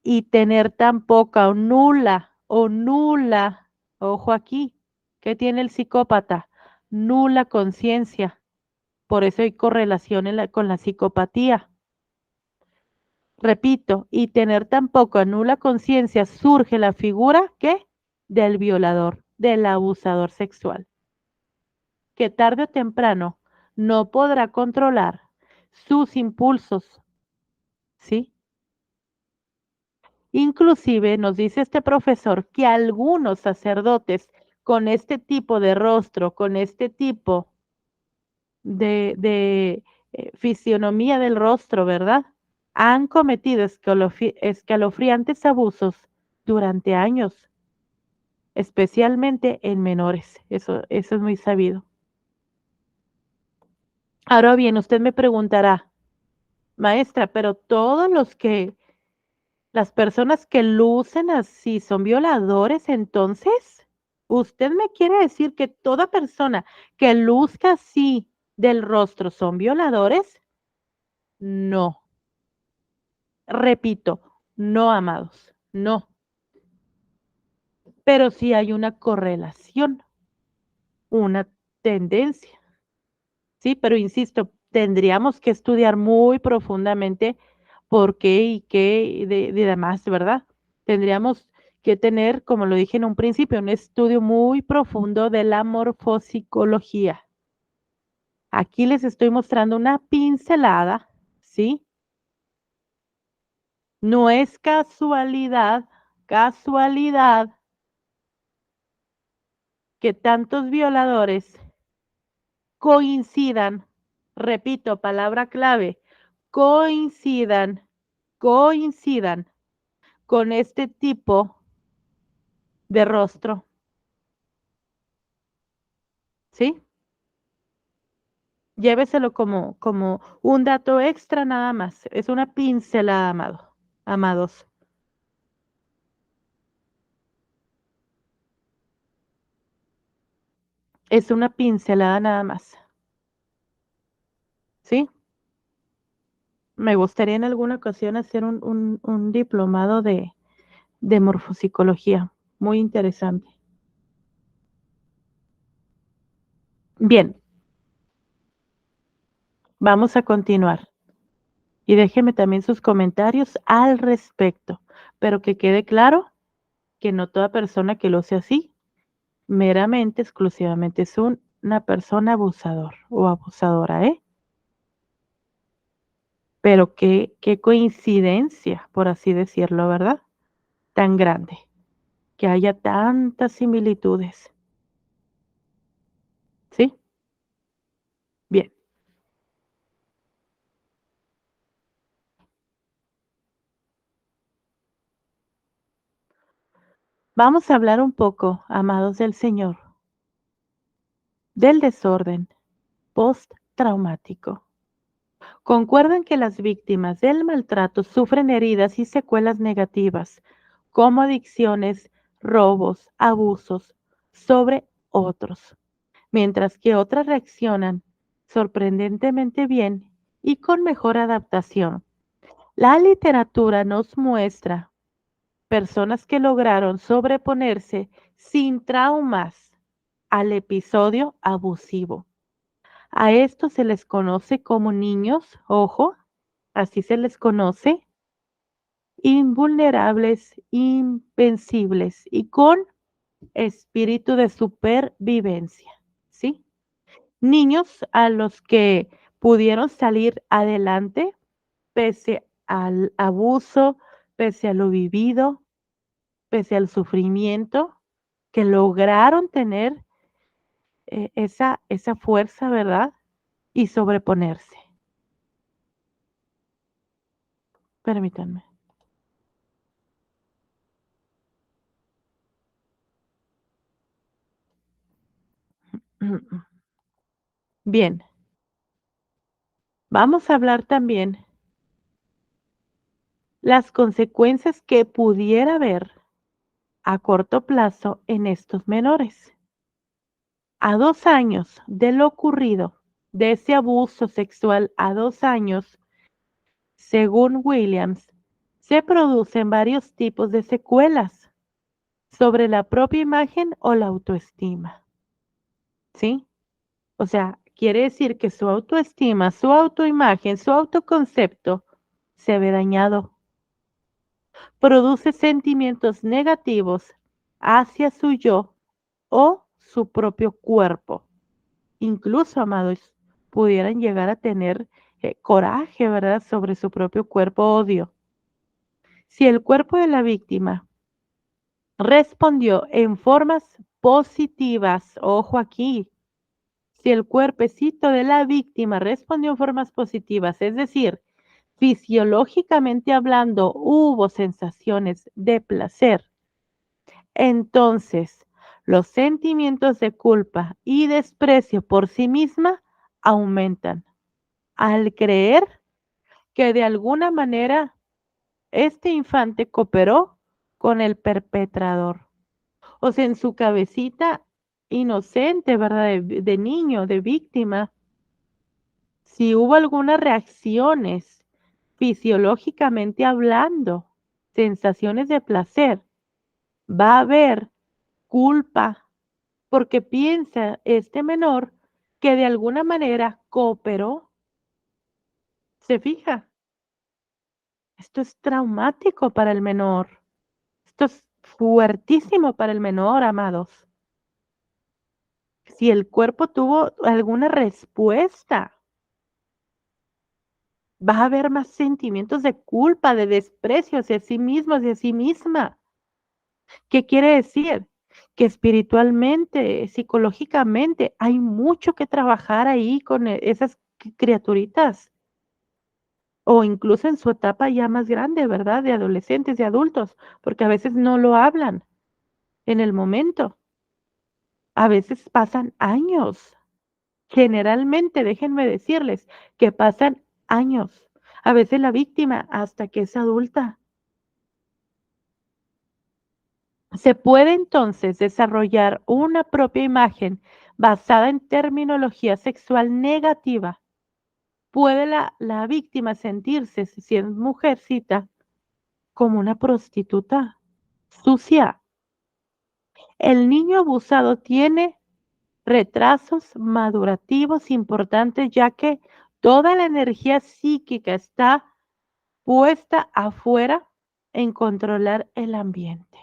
y tener tan poca o nula, ojo aquí, ¿qué tiene el psicópata? Nula conciencia. Por eso hay correlación con la psicopatía. Repito, y tener tan poca nula conciencia surge la figura, ¿qué? Del violador, del abusador sexual, que tarde o temprano no podrá controlar sus impulsos, ¿sí? Inclusive nos dice este profesor que algunos sacerdotes con este tipo de rostro, con este tipo de fisionomía del rostro, ¿verdad? Han cometido escalofriantes abusos durante años, especialmente en menores. Eso es muy sabido. Ahora bien, usted me preguntará, maestra, pero las personas que lucen así son violadores, entonces. ¿Usted me quiere decir que toda persona que luzca así del rostro son violadores? No. Repito, no, amados, no. Pero sí hay una correlación, una tendencia, ¿sí? Pero insisto, tendríamos que estudiar muy profundamente por qué y qué y de demás, ¿verdad? Tendríamos que tener, como lo dije en un principio, un estudio muy profundo de la morfopsicología. Aquí les estoy mostrando una pincelada, ¿sí? No es casualidad que tantos violadores coincidan, repito, palabra clave, coincidan, coincidan con este tipo de rostro, ¿sí? Lléveselo como un dato extra nada más, es una pincelada, amados, es una pincelada nada más, ¿sí? Me gustaría en alguna ocasión hacer un diplomado de morfopsicología, muy interesante. Bien, vamos a continuar. Y déjeme también sus comentarios al respecto, pero que quede claro que no toda persona que lo sea así, meramente, exclusivamente es una persona abusador o abusadora, ¿eh? Pero qué coincidencia, por así decirlo, ¿verdad? Tan grande, que haya tantas similitudes, ¿sí? Bien, vamos a hablar un poco, amados del Señor, del desorden postraumático. Concuerdan que las víctimas del maltrato sufren heridas y secuelas negativas, como adicciones, robos, abusos sobre otros, mientras que otras reaccionan sorprendentemente bien y con mejor adaptación. La literatura nos muestra personas que lograron sobreponerse sin traumas al episodio abusivo. A esto se les conoce como niños, ojo, así se les conoce, invulnerables, invencibles y con espíritu de supervivencia, ¿sí? Niños a los que pudieron salir adelante pese al abuso, pese a lo vivido, pese al sufrimiento, que lograron tener esa fuerza, ¿verdad? Y sobreponerse. Permítanme. Bien, vamos a hablar también las consecuencias que pudiera haber a corto plazo en estos menores. A 2 años de lo ocurrido, de ese abuso sexual a 2 años, según Williams, se producen varios tipos de secuelas sobre la propia imagen o la autoestima. ¿Sí? O sea, quiere decir que su autoestima, su autoimagen, su autoconcepto se ve dañado. Produce sentimientos negativos hacia su yo o su propio cuerpo. Incluso, amados, pudieran llegar a tener coraje, ¿verdad?, sobre su propio cuerpo, odio. Si el cuerpo de la víctima respondió en formas positivas, ojo aquí, si el cuerpecito de la víctima respondió en formas positivas, es decir, fisiológicamente hablando, hubo sensaciones de placer. Entonces, los sentimientos de culpa y desprecio por sí misma aumentan al creer que de alguna manera este infante cooperó con el perpetrador O sea, en su cabecita inocente, ¿verdad? De niño, de víctima, si hubo algunas reacciones fisiológicamente hablando, sensaciones de placer, va a haber culpa, porque piensa este menor que de alguna manera cooperó. ¿Se fija? Esto es traumático para el menor. Esto es fuertísimo para el menor, amados. Si el cuerpo tuvo alguna respuesta, va a haber más sentimientos de culpa, de desprecio hacia sí mismo, hacia sí misma. ¿Qué quiere decir? Que espiritualmente, psicológicamente, hay mucho que trabajar ahí con esas criaturitas, o incluso en su etapa ya más grande, ¿verdad? De adolescentes, de adultos, porque a veces no lo hablan en el momento. A veces pasan años. Generalmente, déjenme decirles que pasan años. A veces la víctima hasta que es adulta. Se puede entonces desarrollar una propia imagen basada en terminología sexual negativa. Puede la víctima sentirse, si es mujercita, como una prostituta sucia. El niño abusado tiene retrasos madurativos importantes, ya que toda la energía psíquica está puesta afuera en controlar el ambiente.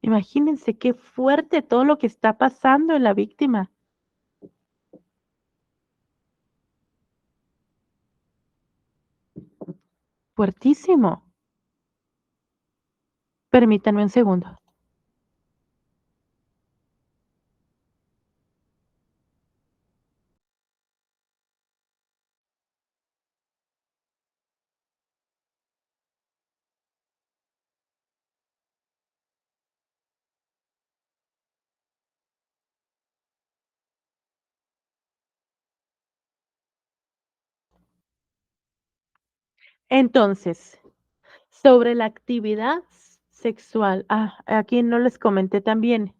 Imagínense qué fuerte todo lo que está pasando en la víctima. Fuertísimo. Permítanme un segundo. Entonces, sobre la actividad sexual, aquí no les comenté también.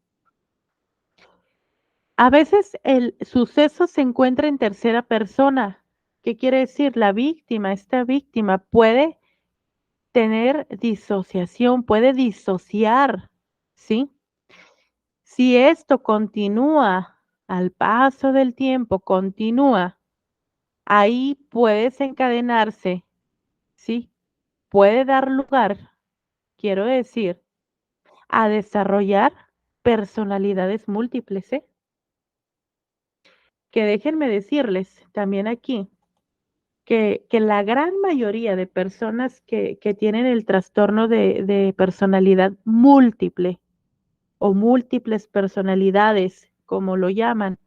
A veces el suceso se encuentra en tercera persona. ¿Qué quiere decir? La víctima, esta víctima puede tener disociación, puede disociar, ¿sí? Si esto continúa al paso del tiempo, continúa, ahí puede desencadenarse, ¿sí? Puede dar lugar, quiero decir, a desarrollar personalidades múltiples, ¿eh? Que déjenme decirles también aquí que la gran mayoría de personas que tienen el trastorno de personalidad múltiple o múltiples personalidades, como lo llaman,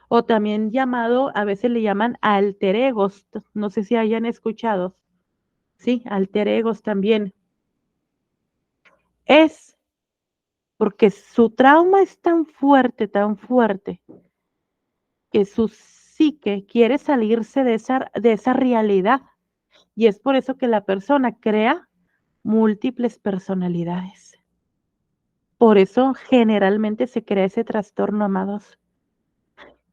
o también llamado, a veces le llaman alter egos, no sé si hayan escuchado, sí, alter egos también, es porque su trauma es tan fuerte, que su psique quiere salirse de esa realidad. Y es por eso que la persona crea múltiples personalidades. Por eso generalmente se crea ese trastorno, amados.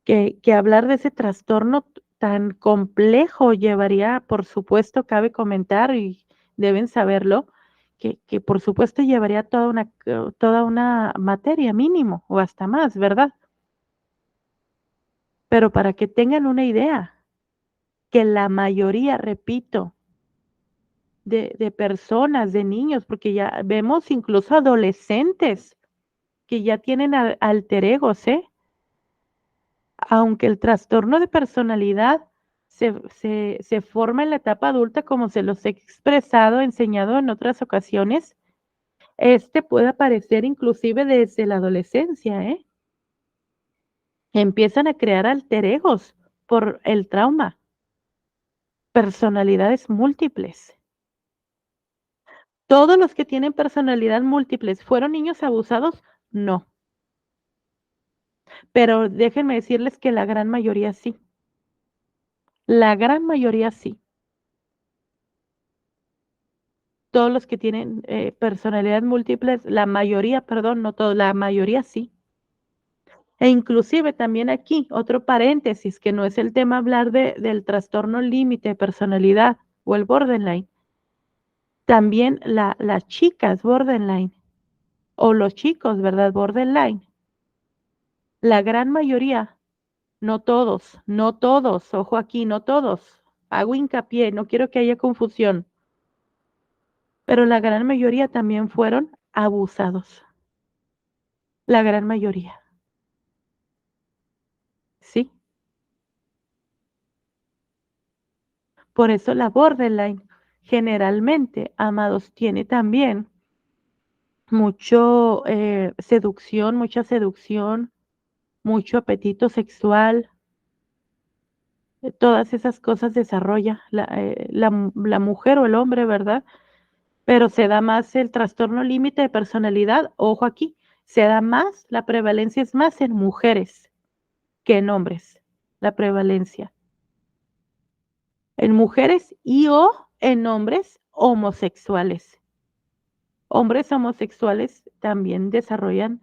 Que hablar de ese trastorno tan complejo llevaría, por supuesto, cabe comentar y deben saberlo, que por supuesto llevaría toda una materia mínimo o hasta más, ¿verdad? Pero para que tengan una idea, que la mayoría, repito, de personas, de niños, porque ya vemos incluso adolescentes que ya tienen alter egos, ¿eh? Aunque el trastorno de personalidad se forma en la etapa adulta, como se los he expresado, enseñado en otras ocasiones, este puede aparecer inclusive desde la adolescencia, ¿eh? Empiezan a crear alter egos por el trauma, personalidades múltiples. ¿Todos los que tienen personalidad múltiples fueron niños abusados? No, pero déjenme decirles que la gran mayoría sí. La gran mayoría sí. Todos los que tienen, personalidades múltiples, la mayoría, perdón, no todos, la mayoría sí. E inclusive también aquí, otro paréntesis, que no es el tema hablar del trastorno límite de personalidad o el borderline. También las chicas borderline o los chicos, ¿verdad? Borderline. La gran mayoría, no todos, ojo aquí, no todos. Hago hincapié, no quiero que haya confusión, pero la gran mayoría también fueron abusados. La gran mayoría, ¿sí? Por eso la borderline generalmente, amados, tiene también mucha seducción, mucho apetito sexual, todas esas cosas desarrolla la mujer o el hombre, ¿verdad? Pero se da más el trastorno límite de personalidad, ojo aquí, se da más, la prevalencia es más en mujeres que en hombres, la prevalencia. En mujeres y o en hombres homosexuales. Hombres homosexuales también desarrollan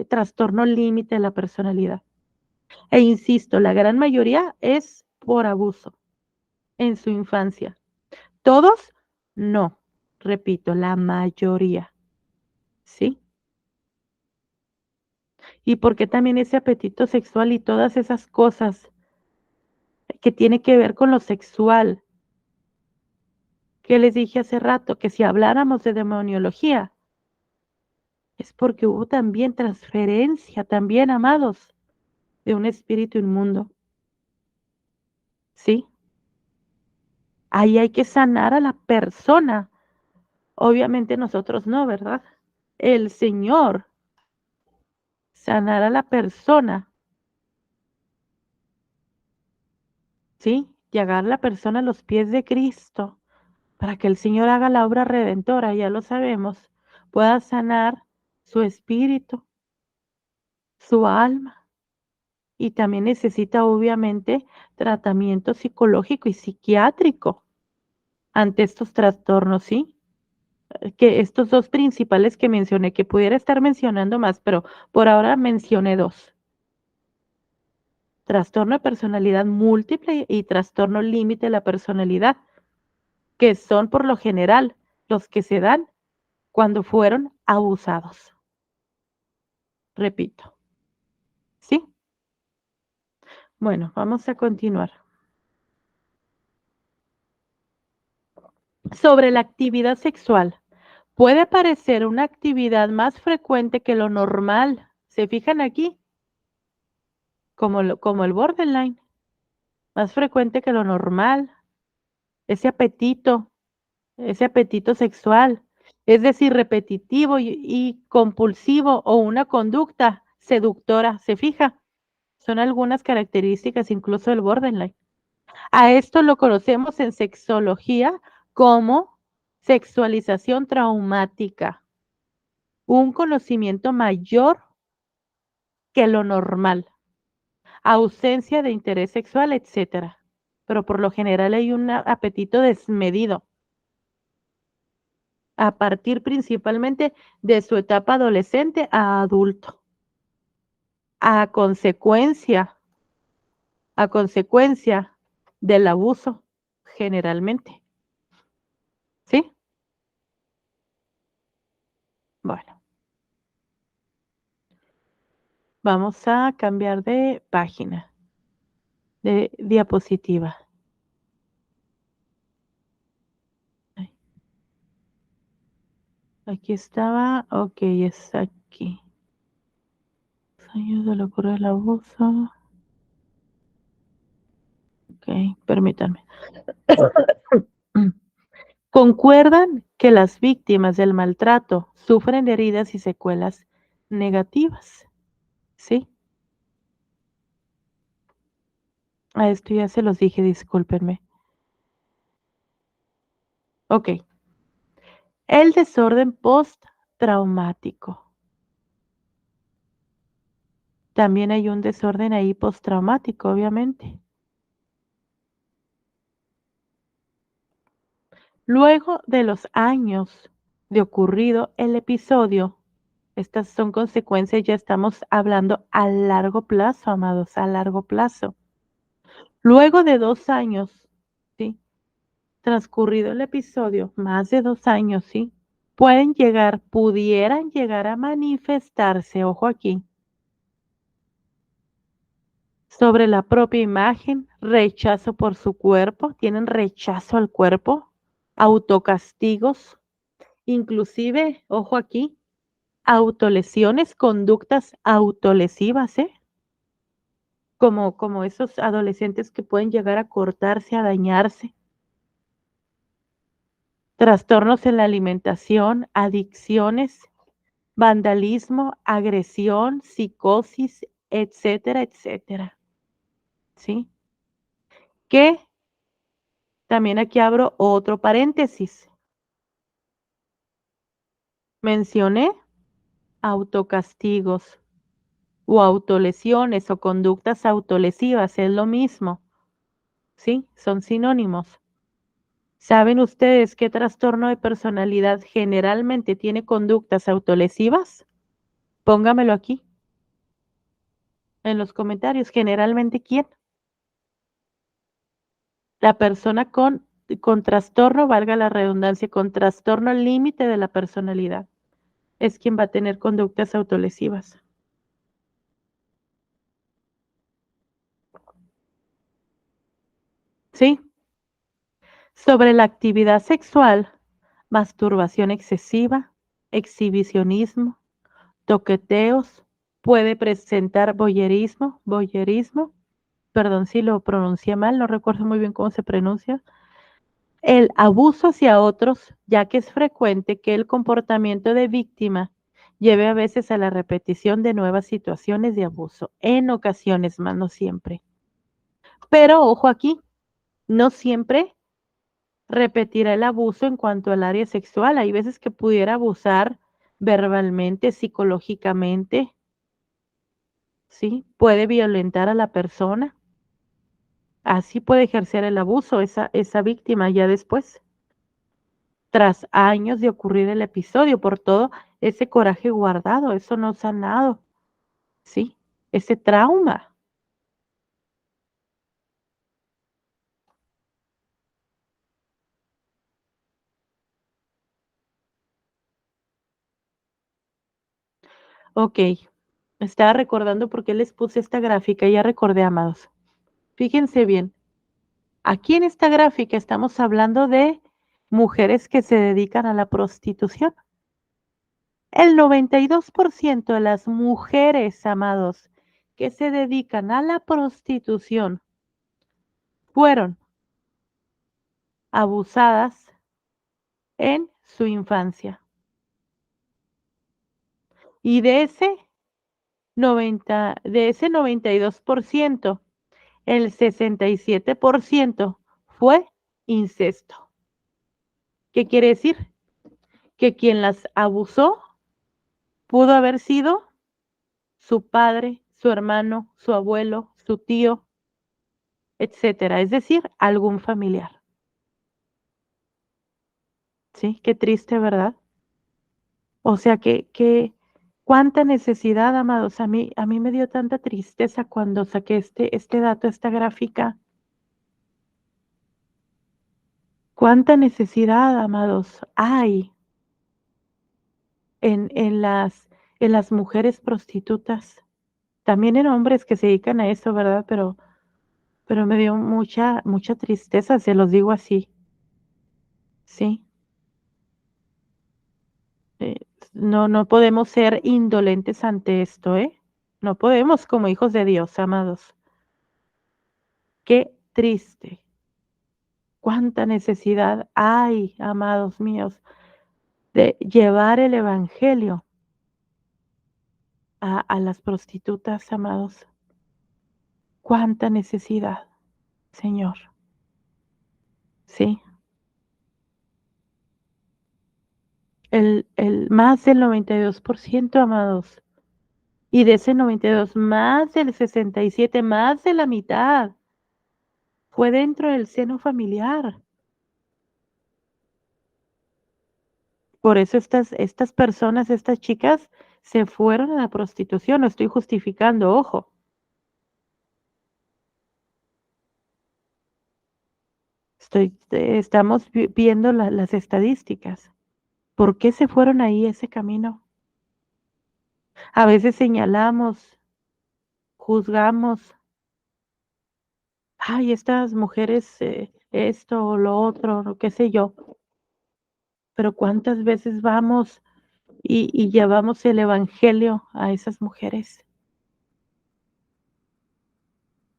trastorno límite de la personalidad. E insisto, la gran mayoría es por abuso en su infancia. Todos, no. Repito, la mayoría. ¿Sí? Y porque también ese apetito sexual y todas esas cosas que tiene que ver con lo sexual, que les dije hace rato, que si habláramos de demoniología, es porque hubo también transferencia, también, amados, de un espíritu inmundo. ¿Sí? Ahí hay que sanar a la persona. Obviamente nosotros no, ¿verdad? El Señor, sanar a la persona, ¿sí? Llegar la persona a los pies de Cristo para que el Señor haga la obra redentora, ya lo sabemos, pueda sanar su espíritu, su alma. Y también necesita obviamente tratamiento psicológico y psiquiátrico ante estos trastornos, ¿sí? Que estos dos principales que mencioné, que pudiera estar mencionando más, pero por ahora mencioné dos. Trastorno de personalidad múltiple y trastorno límite de la personalidad, que son por lo general los que se dan cuando fueron abusados. Repito, ¿sí? Bueno, vamos a continuar. Sobre la actividad sexual. Puede parecer una actividad más frecuente que lo normal. ¿Se fijan aquí? Como el borderline, más frecuente que lo normal. Ese apetito, ese apetito sexual, es decir, repetitivo y compulsivo o una conducta seductora. ¿Se fija? Son algunas características incluso del borderline. A esto lo conocemos en sexología como sexualización traumática, un conocimiento mayor que lo normal, ausencia de interés sexual, etcétera. Pero por lo general hay un apetito desmedido a partir principalmente de su etapa adolescente a adulto, a consecuencia, a consecuencia del abuso, generalmente. ¿Sí? Bueno, vamos a cambiar de página, de diapositiva. Ay, aquí estaba, ok, es aquí. Años de locura del abuso. Ok, permítanme. Concuerdan que las víctimas del maltrato sufren de heridas y secuelas negativas, ¿sí? A esto ya se los dije, discúlpenme. Ok. El desorden postraumático. También hay un desorden ahí postraumático, obviamente. Luego de los años de ocurrido el episodio, estas son consecuencias, ya estamos hablando a largo plazo, amados, a largo plazo. Luego de 2 años, ¿sí? Transcurrido el episodio, más de 2 años, ¿sí? Pudieran llegar a manifestarse, ojo aquí, sobre la propia imagen, rechazo por su cuerpo, tienen rechazo al cuerpo, autocastigos, inclusive, ojo aquí, autolesiones, conductas autolesivas, ¿eh? Como esos adolescentes que pueden llegar a cortarse, a dañarse. Trastornos en la alimentación, adicciones, vandalismo, agresión, psicosis, etcétera, etcétera, ¿sí? Que también aquí abro otro paréntesis. Mencioné autocastigos o autolesiones o conductas autolesivas, es lo mismo, ¿sí? Son sinónimos. ¿Saben ustedes qué trastorno de personalidad generalmente tiene conductas autolesivas? Póngamelo aquí en los comentarios. Generalmente, ¿quién? La persona con trastorno, valga la redundancia, con trastorno límite de la personalidad, es quien va a tener conductas autolesivas. ¿Sí? Sobre la actividad sexual, masturbación excesiva, exhibicionismo, toqueteos, puede presentar voyerismo, perdón si lo pronuncié mal, no recuerdo muy bien cómo se pronuncia, el abuso hacia otros, ya que es frecuente que el comportamiento de víctima lleve a veces a la repetición de nuevas situaciones de abuso, en ocasiones más, no siempre. Pero ojo aquí, no siempre repetirá el abuso en cuanto al área sexual. Hay veces que pudiera abusar verbalmente, psicológicamente, ¿sí? Puede violentar a la persona. Así puede ejercer el abuso esa víctima ya después, tras años de ocurrir el episodio, por todo ese coraje guardado, eso no sanado, ¿sí? Ese trauma. Ok, estaba recordando por qué les puse esta gráfica, ya recordé, amados. Fíjense bien, aquí en esta gráfica estamos hablando de mujeres que se dedican a la prostitución. El 92% de las mujeres, amados, que se dedican a la prostitución fueron abusadas en su infancia. Y de ese 92%, el 67% fue incesto. ¿Qué quiere decir? Que quien las abusó pudo haber sido su padre, su hermano, su abuelo, su tío, etcétera, es decir, algún familiar. Sí, qué triste, ¿verdad? O sea, cuánta necesidad, amados. A mí me dio tanta tristeza cuando saqué este dato, esta gráfica. Cuánta necesidad, amados, hay en las mujeres prostitutas. También en hombres que se dedican a eso, ¿verdad? Pero me dio mucha tristeza, se los digo así. Sí. eh, no podemos ser indolentes ante esto, ¿eh? No podemos como hijos de Dios, amados. Qué triste. Cuánta necesidad hay, amados míos, de llevar el evangelio a las prostitutas, amados. Cuánta necesidad, Señor. Sí. El más del 92%, amados. Y de ese 92, más del 67, más de la mitad, fue dentro del seno familiar. Por eso estas personas, estas chicas se fueron a la prostitución, no estoy justificando, ojo. Estamos viendo las estadísticas. ¿Por qué se fueron ahí ese camino? A veces señalamos, juzgamos, ay, estas mujeres, esto o lo otro, o qué sé yo, pero ¿cuántas veces vamos y llevamos el evangelio a esas mujeres?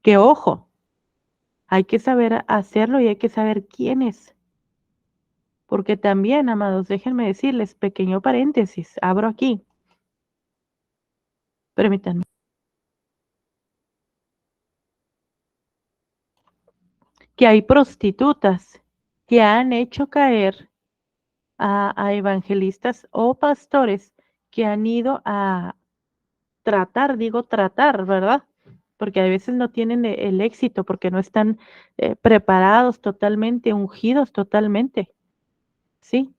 Que ojo, hay que saber hacerlo y hay que saber quiénes. Porque también, amados, déjenme decirles, pequeño paréntesis, abro aquí, permítanme, que hay prostitutas que han hecho caer a evangelistas o pastores que han ido a tratar, digo tratar, ¿verdad? Porque a veces no tienen el éxito, porque no están preparados totalmente, ungidos totalmente, ¿sí?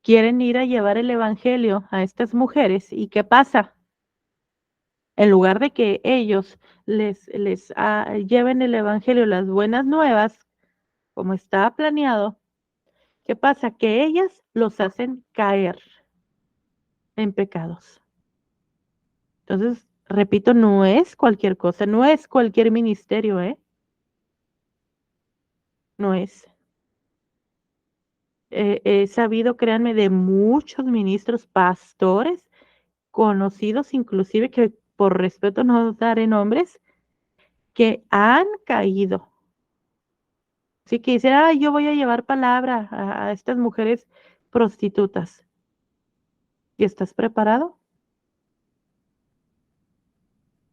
Quieren ir a llevar el evangelio a estas mujeres y ¿qué pasa? En lugar de que ellos les lleven el evangelio, las buenas nuevas, como estaba planeado, ¿qué pasa? Que ellas los hacen caer en pecados. Entonces, repito, no es cualquier cosa, no es cualquier ministerio, ¿eh? No es. He sabido, créanme, de muchos ministros, pastores, conocidos inclusive, que por respeto no daré nombres, que han caído. Sí, que dicen: "Ay, yo voy a llevar palabra a estas mujeres prostitutas". ¿Y estás preparado?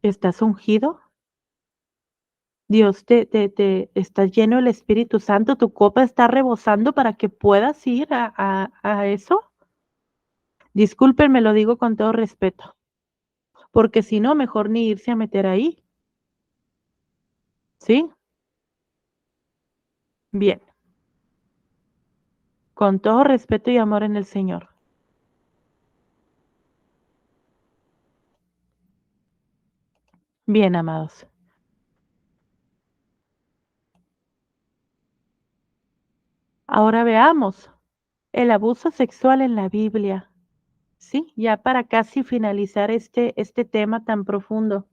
¿Estás ungido? Dios te estás lleno del Espíritu Santo, tu copa está rebosando para que puedas ir a eso. Discúlpenme, lo digo con todo respeto, porque si no, mejor ni irse a meter ahí, ¿sí? Bien, con todo respeto y amor en el Señor. Bien, amados. Ahora veamos el abuso sexual en la Biblia, ¿sí? Ya para casi finalizar este tema tan profundo.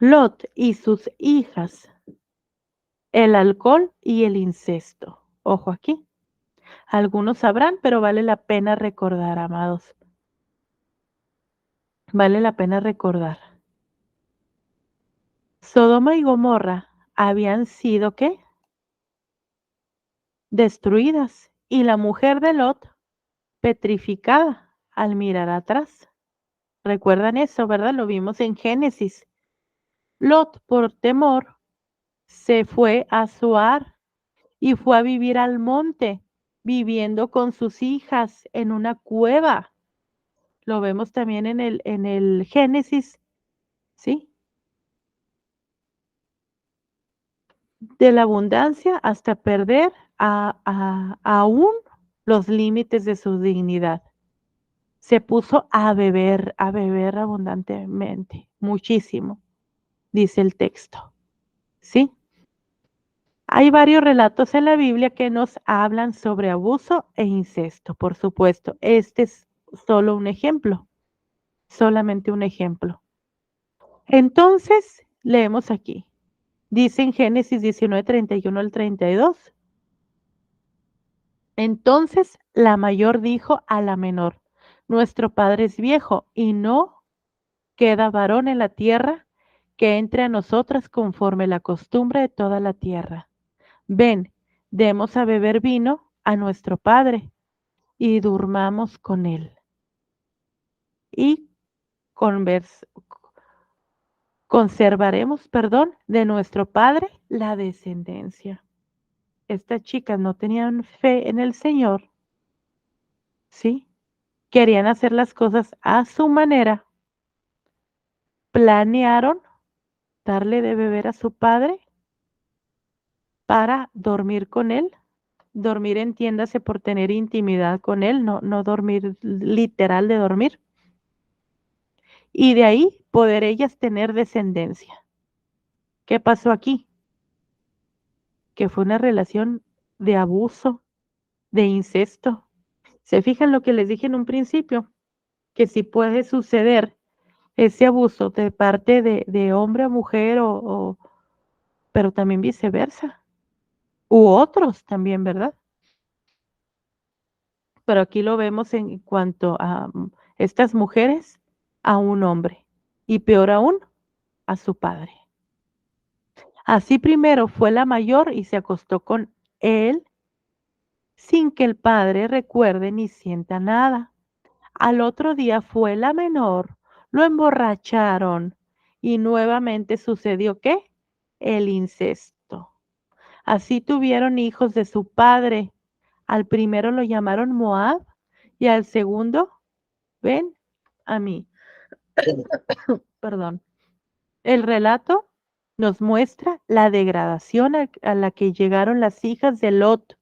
Lot y sus hijas, el alcohol y el incesto. Ojo aquí. Algunos sabrán, pero vale la pena recordar, amados. Vale la pena recordar. Sodoma y Gomorra habían sido, ¿qué? Destruidas. Y la mujer de Lot, petrificada al mirar atrás. ¿Recuerdan eso, verdad? Lo vimos en Génesis. Lot, por temor, se fue a Zoar y fue a vivir al monte, viviendo con sus hijas en una cueva. Lo vemos también en el Génesis, ¿sí? De la abundancia hasta perder aún los límites de su dignidad. Se puso a beber abundantemente, muchísimo, dice el texto, ¿sí? Hay varios relatos en la Biblia que nos hablan sobre abuso e incesto, por supuesto. Este es solo un ejemplo, solamente un ejemplo. Entonces, leemos aquí. Dice en Génesis 19:31 al 32. Entonces la mayor dijo a la menor: Nuestro padre es viejo y no queda varón en la tierra que entre a nosotras conforme la costumbre de toda la tierra. Ven, demos a beber vino a nuestro padre y durmamos con él. Y convers conservaremos, perdón, de nuestro padre la descendencia. Estas chicas no tenían fe en el Señor, ¿sí? Querían hacer las cosas a su manera. Planearon darle de beber a su padre para dormir con él. Dormir, entiéndase por tener intimidad con él, no dormir literal de dormir. Y de ahí poder ellas tener descendencia. ¿Qué pasó aquí? Que fue una relación de abuso, de incesto. ¿Se fijan lo que les dije en un principio? Que sí puede suceder ese abuso de parte de hombre a mujer pero también viceversa. U otros también, ¿verdad? Pero aquí lo vemos en cuanto a estas mujeres a un hombre y peor aún a su padre. Así primero fue la mayor y se acostó con él sin que el padre recuerde ni sienta nada. Al otro día fue la menor, lo emborracharon y nuevamente sucedió ¿qué? El incesto. Así tuvieron hijos de su padre. Al primero lo llamaron Moab y al segundo, ven a mí. Perdón. El relato nos muestra la degradación a la que llegaron las hijas de Lot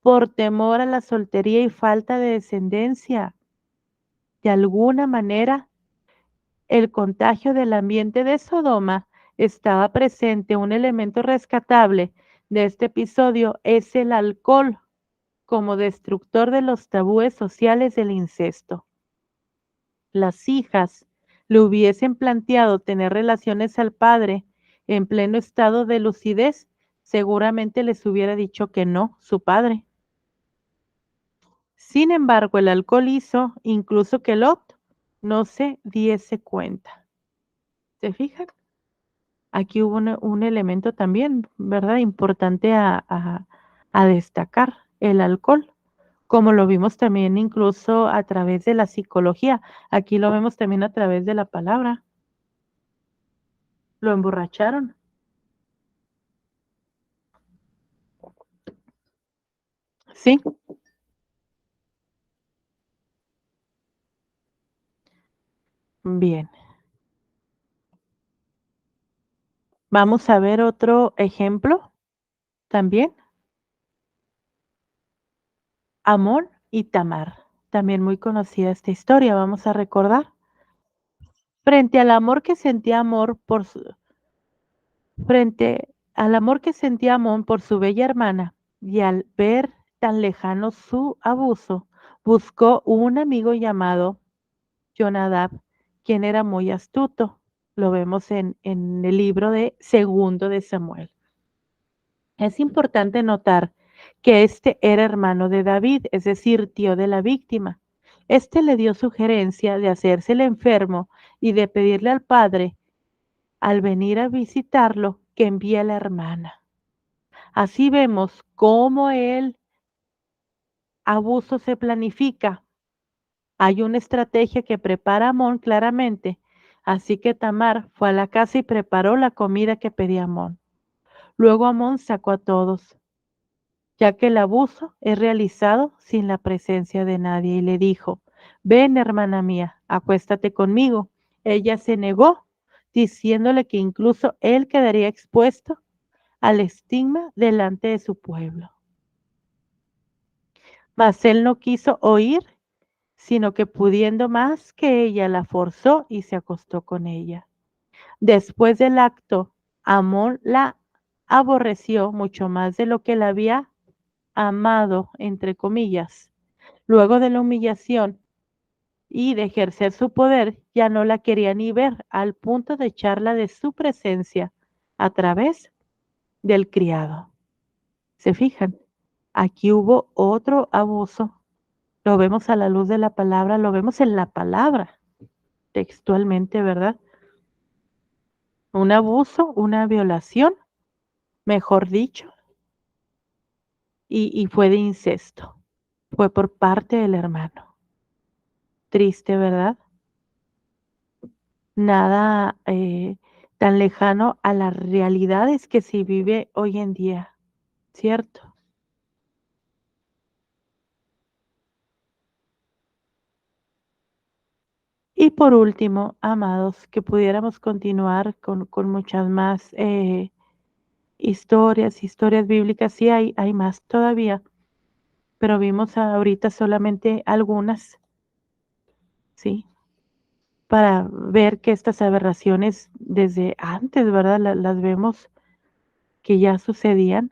por temor a la soltería y falta de descendencia. De alguna manera, el contagio del ambiente de Sodoma estaba presente. Un elemento rescatable de este episodio es el alcohol como destructor de los tabúes sociales del incesto. Las hijas le hubiesen planteado tener relaciones al padre en pleno estado de lucidez, seguramente les hubiera dicho que no, su padre. Sin embargo, el alcohol hizo incluso que Lot no se diese cuenta. ¿Se fijan? Aquí hubo un elemento también, ¿verdad? Importante a destacar, el alcohol, como lo vimos también incluso a través de la psicología. Aquí lo vemos también a través de la palabra. Lo emborracharon. Sí, bien. Vamos a ver otro ejemplo también. Amón y Tamar. También muy conocida esta historia, vamos a recordar. Frente al amor que sentía Amor por su, Frente al amor que sentía Amón por su bella hermana y al ver tan lejano su abuso, buscó un amigo llamado Jonadab, quien era muy astuto. Lo vemos en el libro de Segundo de Samuel. Es importante notar que este era hermano de David, es decir, tío de la víctima. Este le dio sugerencia de hacerse el enfermo y de pedirle al padre, al venir a visitarlo, que envíe a la hermana. Así vemos cómo el abuso se planifica. Hay una estrategia que prepara Amón claramente. Así que Tamar fue a la casa y preparó la comida que pedía Amón. Luego Amón sacó a todos, ya que el abuso es realizado sin la presencia de nadie, y le dijo, ven hermana mía, acuéstate conmigo. Ella se negó, diciéndole que incluso él quedaría expuesto al estigma delante de su pueblo. Mas él no quiso oír, sino que pudiendo más que ella, la forzó y se acostó con ella. Después del acto, Amón la aborreció mucho más de lo que la había amado, entre comillas. Luego de la humillación y de ejercer su poder, ya no la quería ni ver, al punto de echarla de su presencia a través del criado. ¿Se fijan? Aquí hubo otro abuso. Lo vemos a la luz de la palabra, lo vemos en la palabra, textualmente, ¿verdad? Un abuso, una violación, mejor dicho, y fue de incesto. Fue por parte del hermano. Triste, ¿verdad? Nada tan lejano a las realidades que se vive hoy en día, ¿cierto? Y por último, amados, que pudiéramos continuar con muchas más historias bíblicas, sí hay más todavía, pero vimos ahorita solamente algunas, ¿sí? Para ver que estas aberraciones desde antes, ¿verdad? Las vemos que ya sucedían,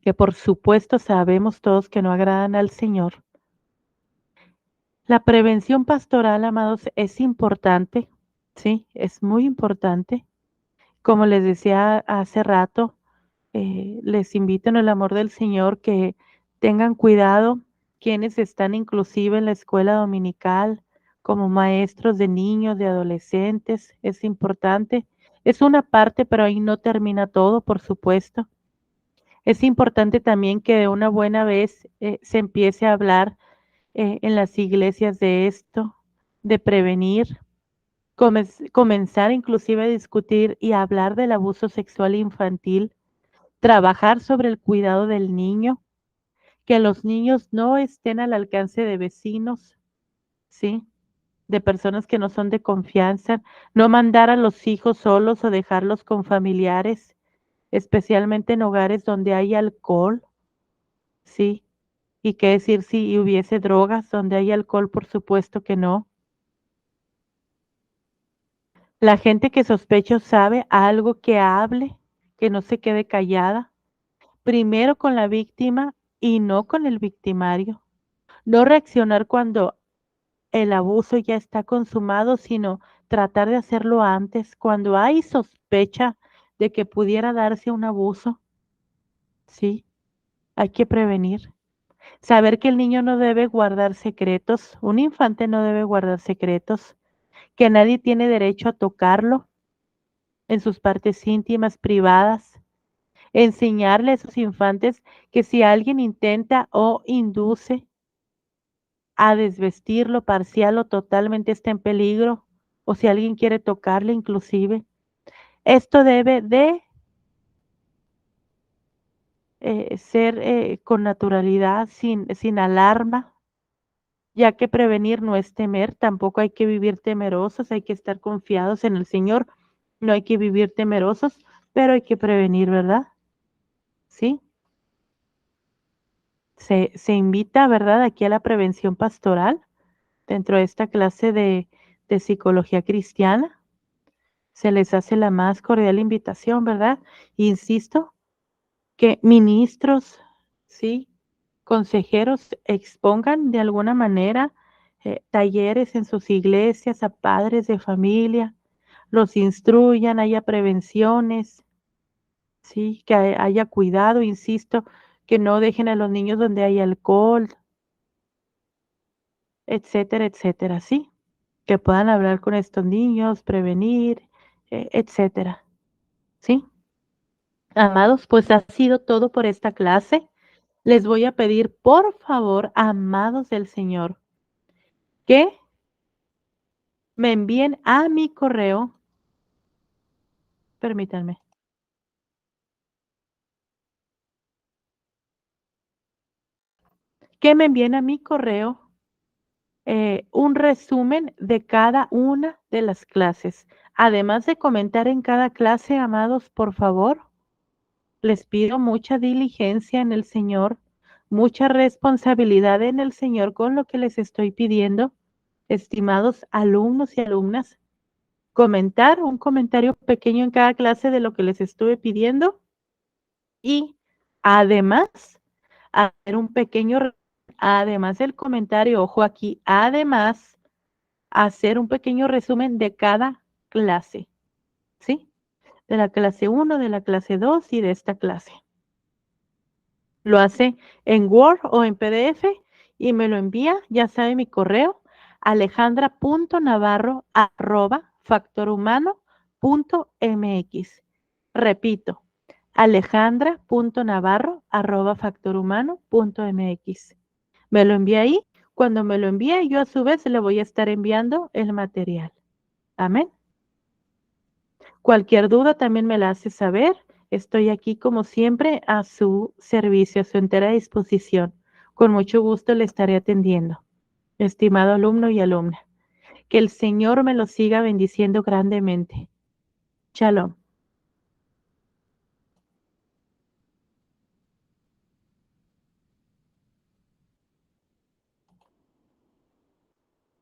que por supuesto sabemos todos que no agradan al Señor. La prevención pastoral, amados, es importante, ¿sí? Es muy importante. Como les decía hace rato, les invito en el amor del Señor que tengan cuidado quienes están inclusive en la escuela dominical como maestros de niños, de adolescentes. Es importante. Es una parte, pero ahí no termina todo, por supuesto. Es importante también que de una buena vez se empiece a hablar en las iglesias de esto, de prevenir, comenzar inclusive a discutir y a hablar del abuso sexual infantil, trabajar sobre el cuidado del niño, que los niños no estén al alcance de vecinos, ¿sí? De personas que no son de confianza, no mandar a los hijos solos o dejarlos con familiares, especialmente en hogares donde hay alcohol, ¿sí? Y qué decir si hubiese drogas donde hay alcohol, por supuesto que no. La gente que sospecho sabe algo que hable, que no se quede callada, primero con la víctima y no con el victimario. No reaccionar cuando el abuso ya está consumado, sino tratar de hacerlo antes, cuando hay sospecha de que pudiera darse un abuso. Sí, hay que prevenir. Saber que el niño no debe guardar secretos, un infante no debe guardar secretos, que nadie tiene derecho a tocarlo en sus partes íntimas, privadas. Enseñarle a esos infantes que si alguien intenta o induce a desvestirlo parcial o totalmente está en peligro, o si alguien quiere tocarle inclusive. Esto debe de ser con naturalidad, sin alarma, ya que prevenir no es temer, tampoco hay que vivir temerosos, hay que estar confiados en el Señor, no hay que vivir temerosos, pero hay que prevenir, ¿verdad? Sí, se invita, ¿verdad? Aquí a la prevención pastoral dentro de esta clase de psicología cristiana. Se les hace la más cordial invitación, ¿verdad? Insisto, que ministros, sí, consejeros expongan de alguna manera talleres en sus iglesias a padres de familia, los instruyan, haya prevenciones, sí, que haya cuidado, insisto, que no dejen a los niños donde hay alcohol, etcétera, etcétera, sí, que puedan hablar con estos niños, prevenir, etcétera, sí. Amados, pues ha sido todo por esta clase. Les voy a pedir, por favor, amados del Señor, que me envíen a mi correo, permítanme, que me envíen a mi correo un resumen de cada una de las clases. Además de comentar en cada clase, amados, por favor, les pido mucha diligencia en el Señor, mucha responsabilidad en el Señor con lo que les estoy pidiendo, estimados alumnos y alumnas. Comentar, un comentario pequeño en cada clase de lo que les estuve pidiendo y además hacer un pequeño, además del comentario, ojo aquí, además hacer un pequeño resumen de cada clase, ¿sí? De la clase 1, de la clase 2 y de esta clase. Lo hace en Word o en PDF y me lo envía, ya sabe mi correo, alejandra.navarro@factorhumano.mx. Repito, alejandra.navarro@factorhumano.mx. Me lo envía ahí. Cuando me lo envíe, yo a su vez le voy a estar enviando el material. Amén. Cualquier duda también me la hace saber. Estoy aquí como siempre a su servicio, a su entera disposición. Con mucho gusto le estaré atendiendo. Estimado alumno y alumna, que el Señor me lo siga bendiciendo grandemente. Shalom.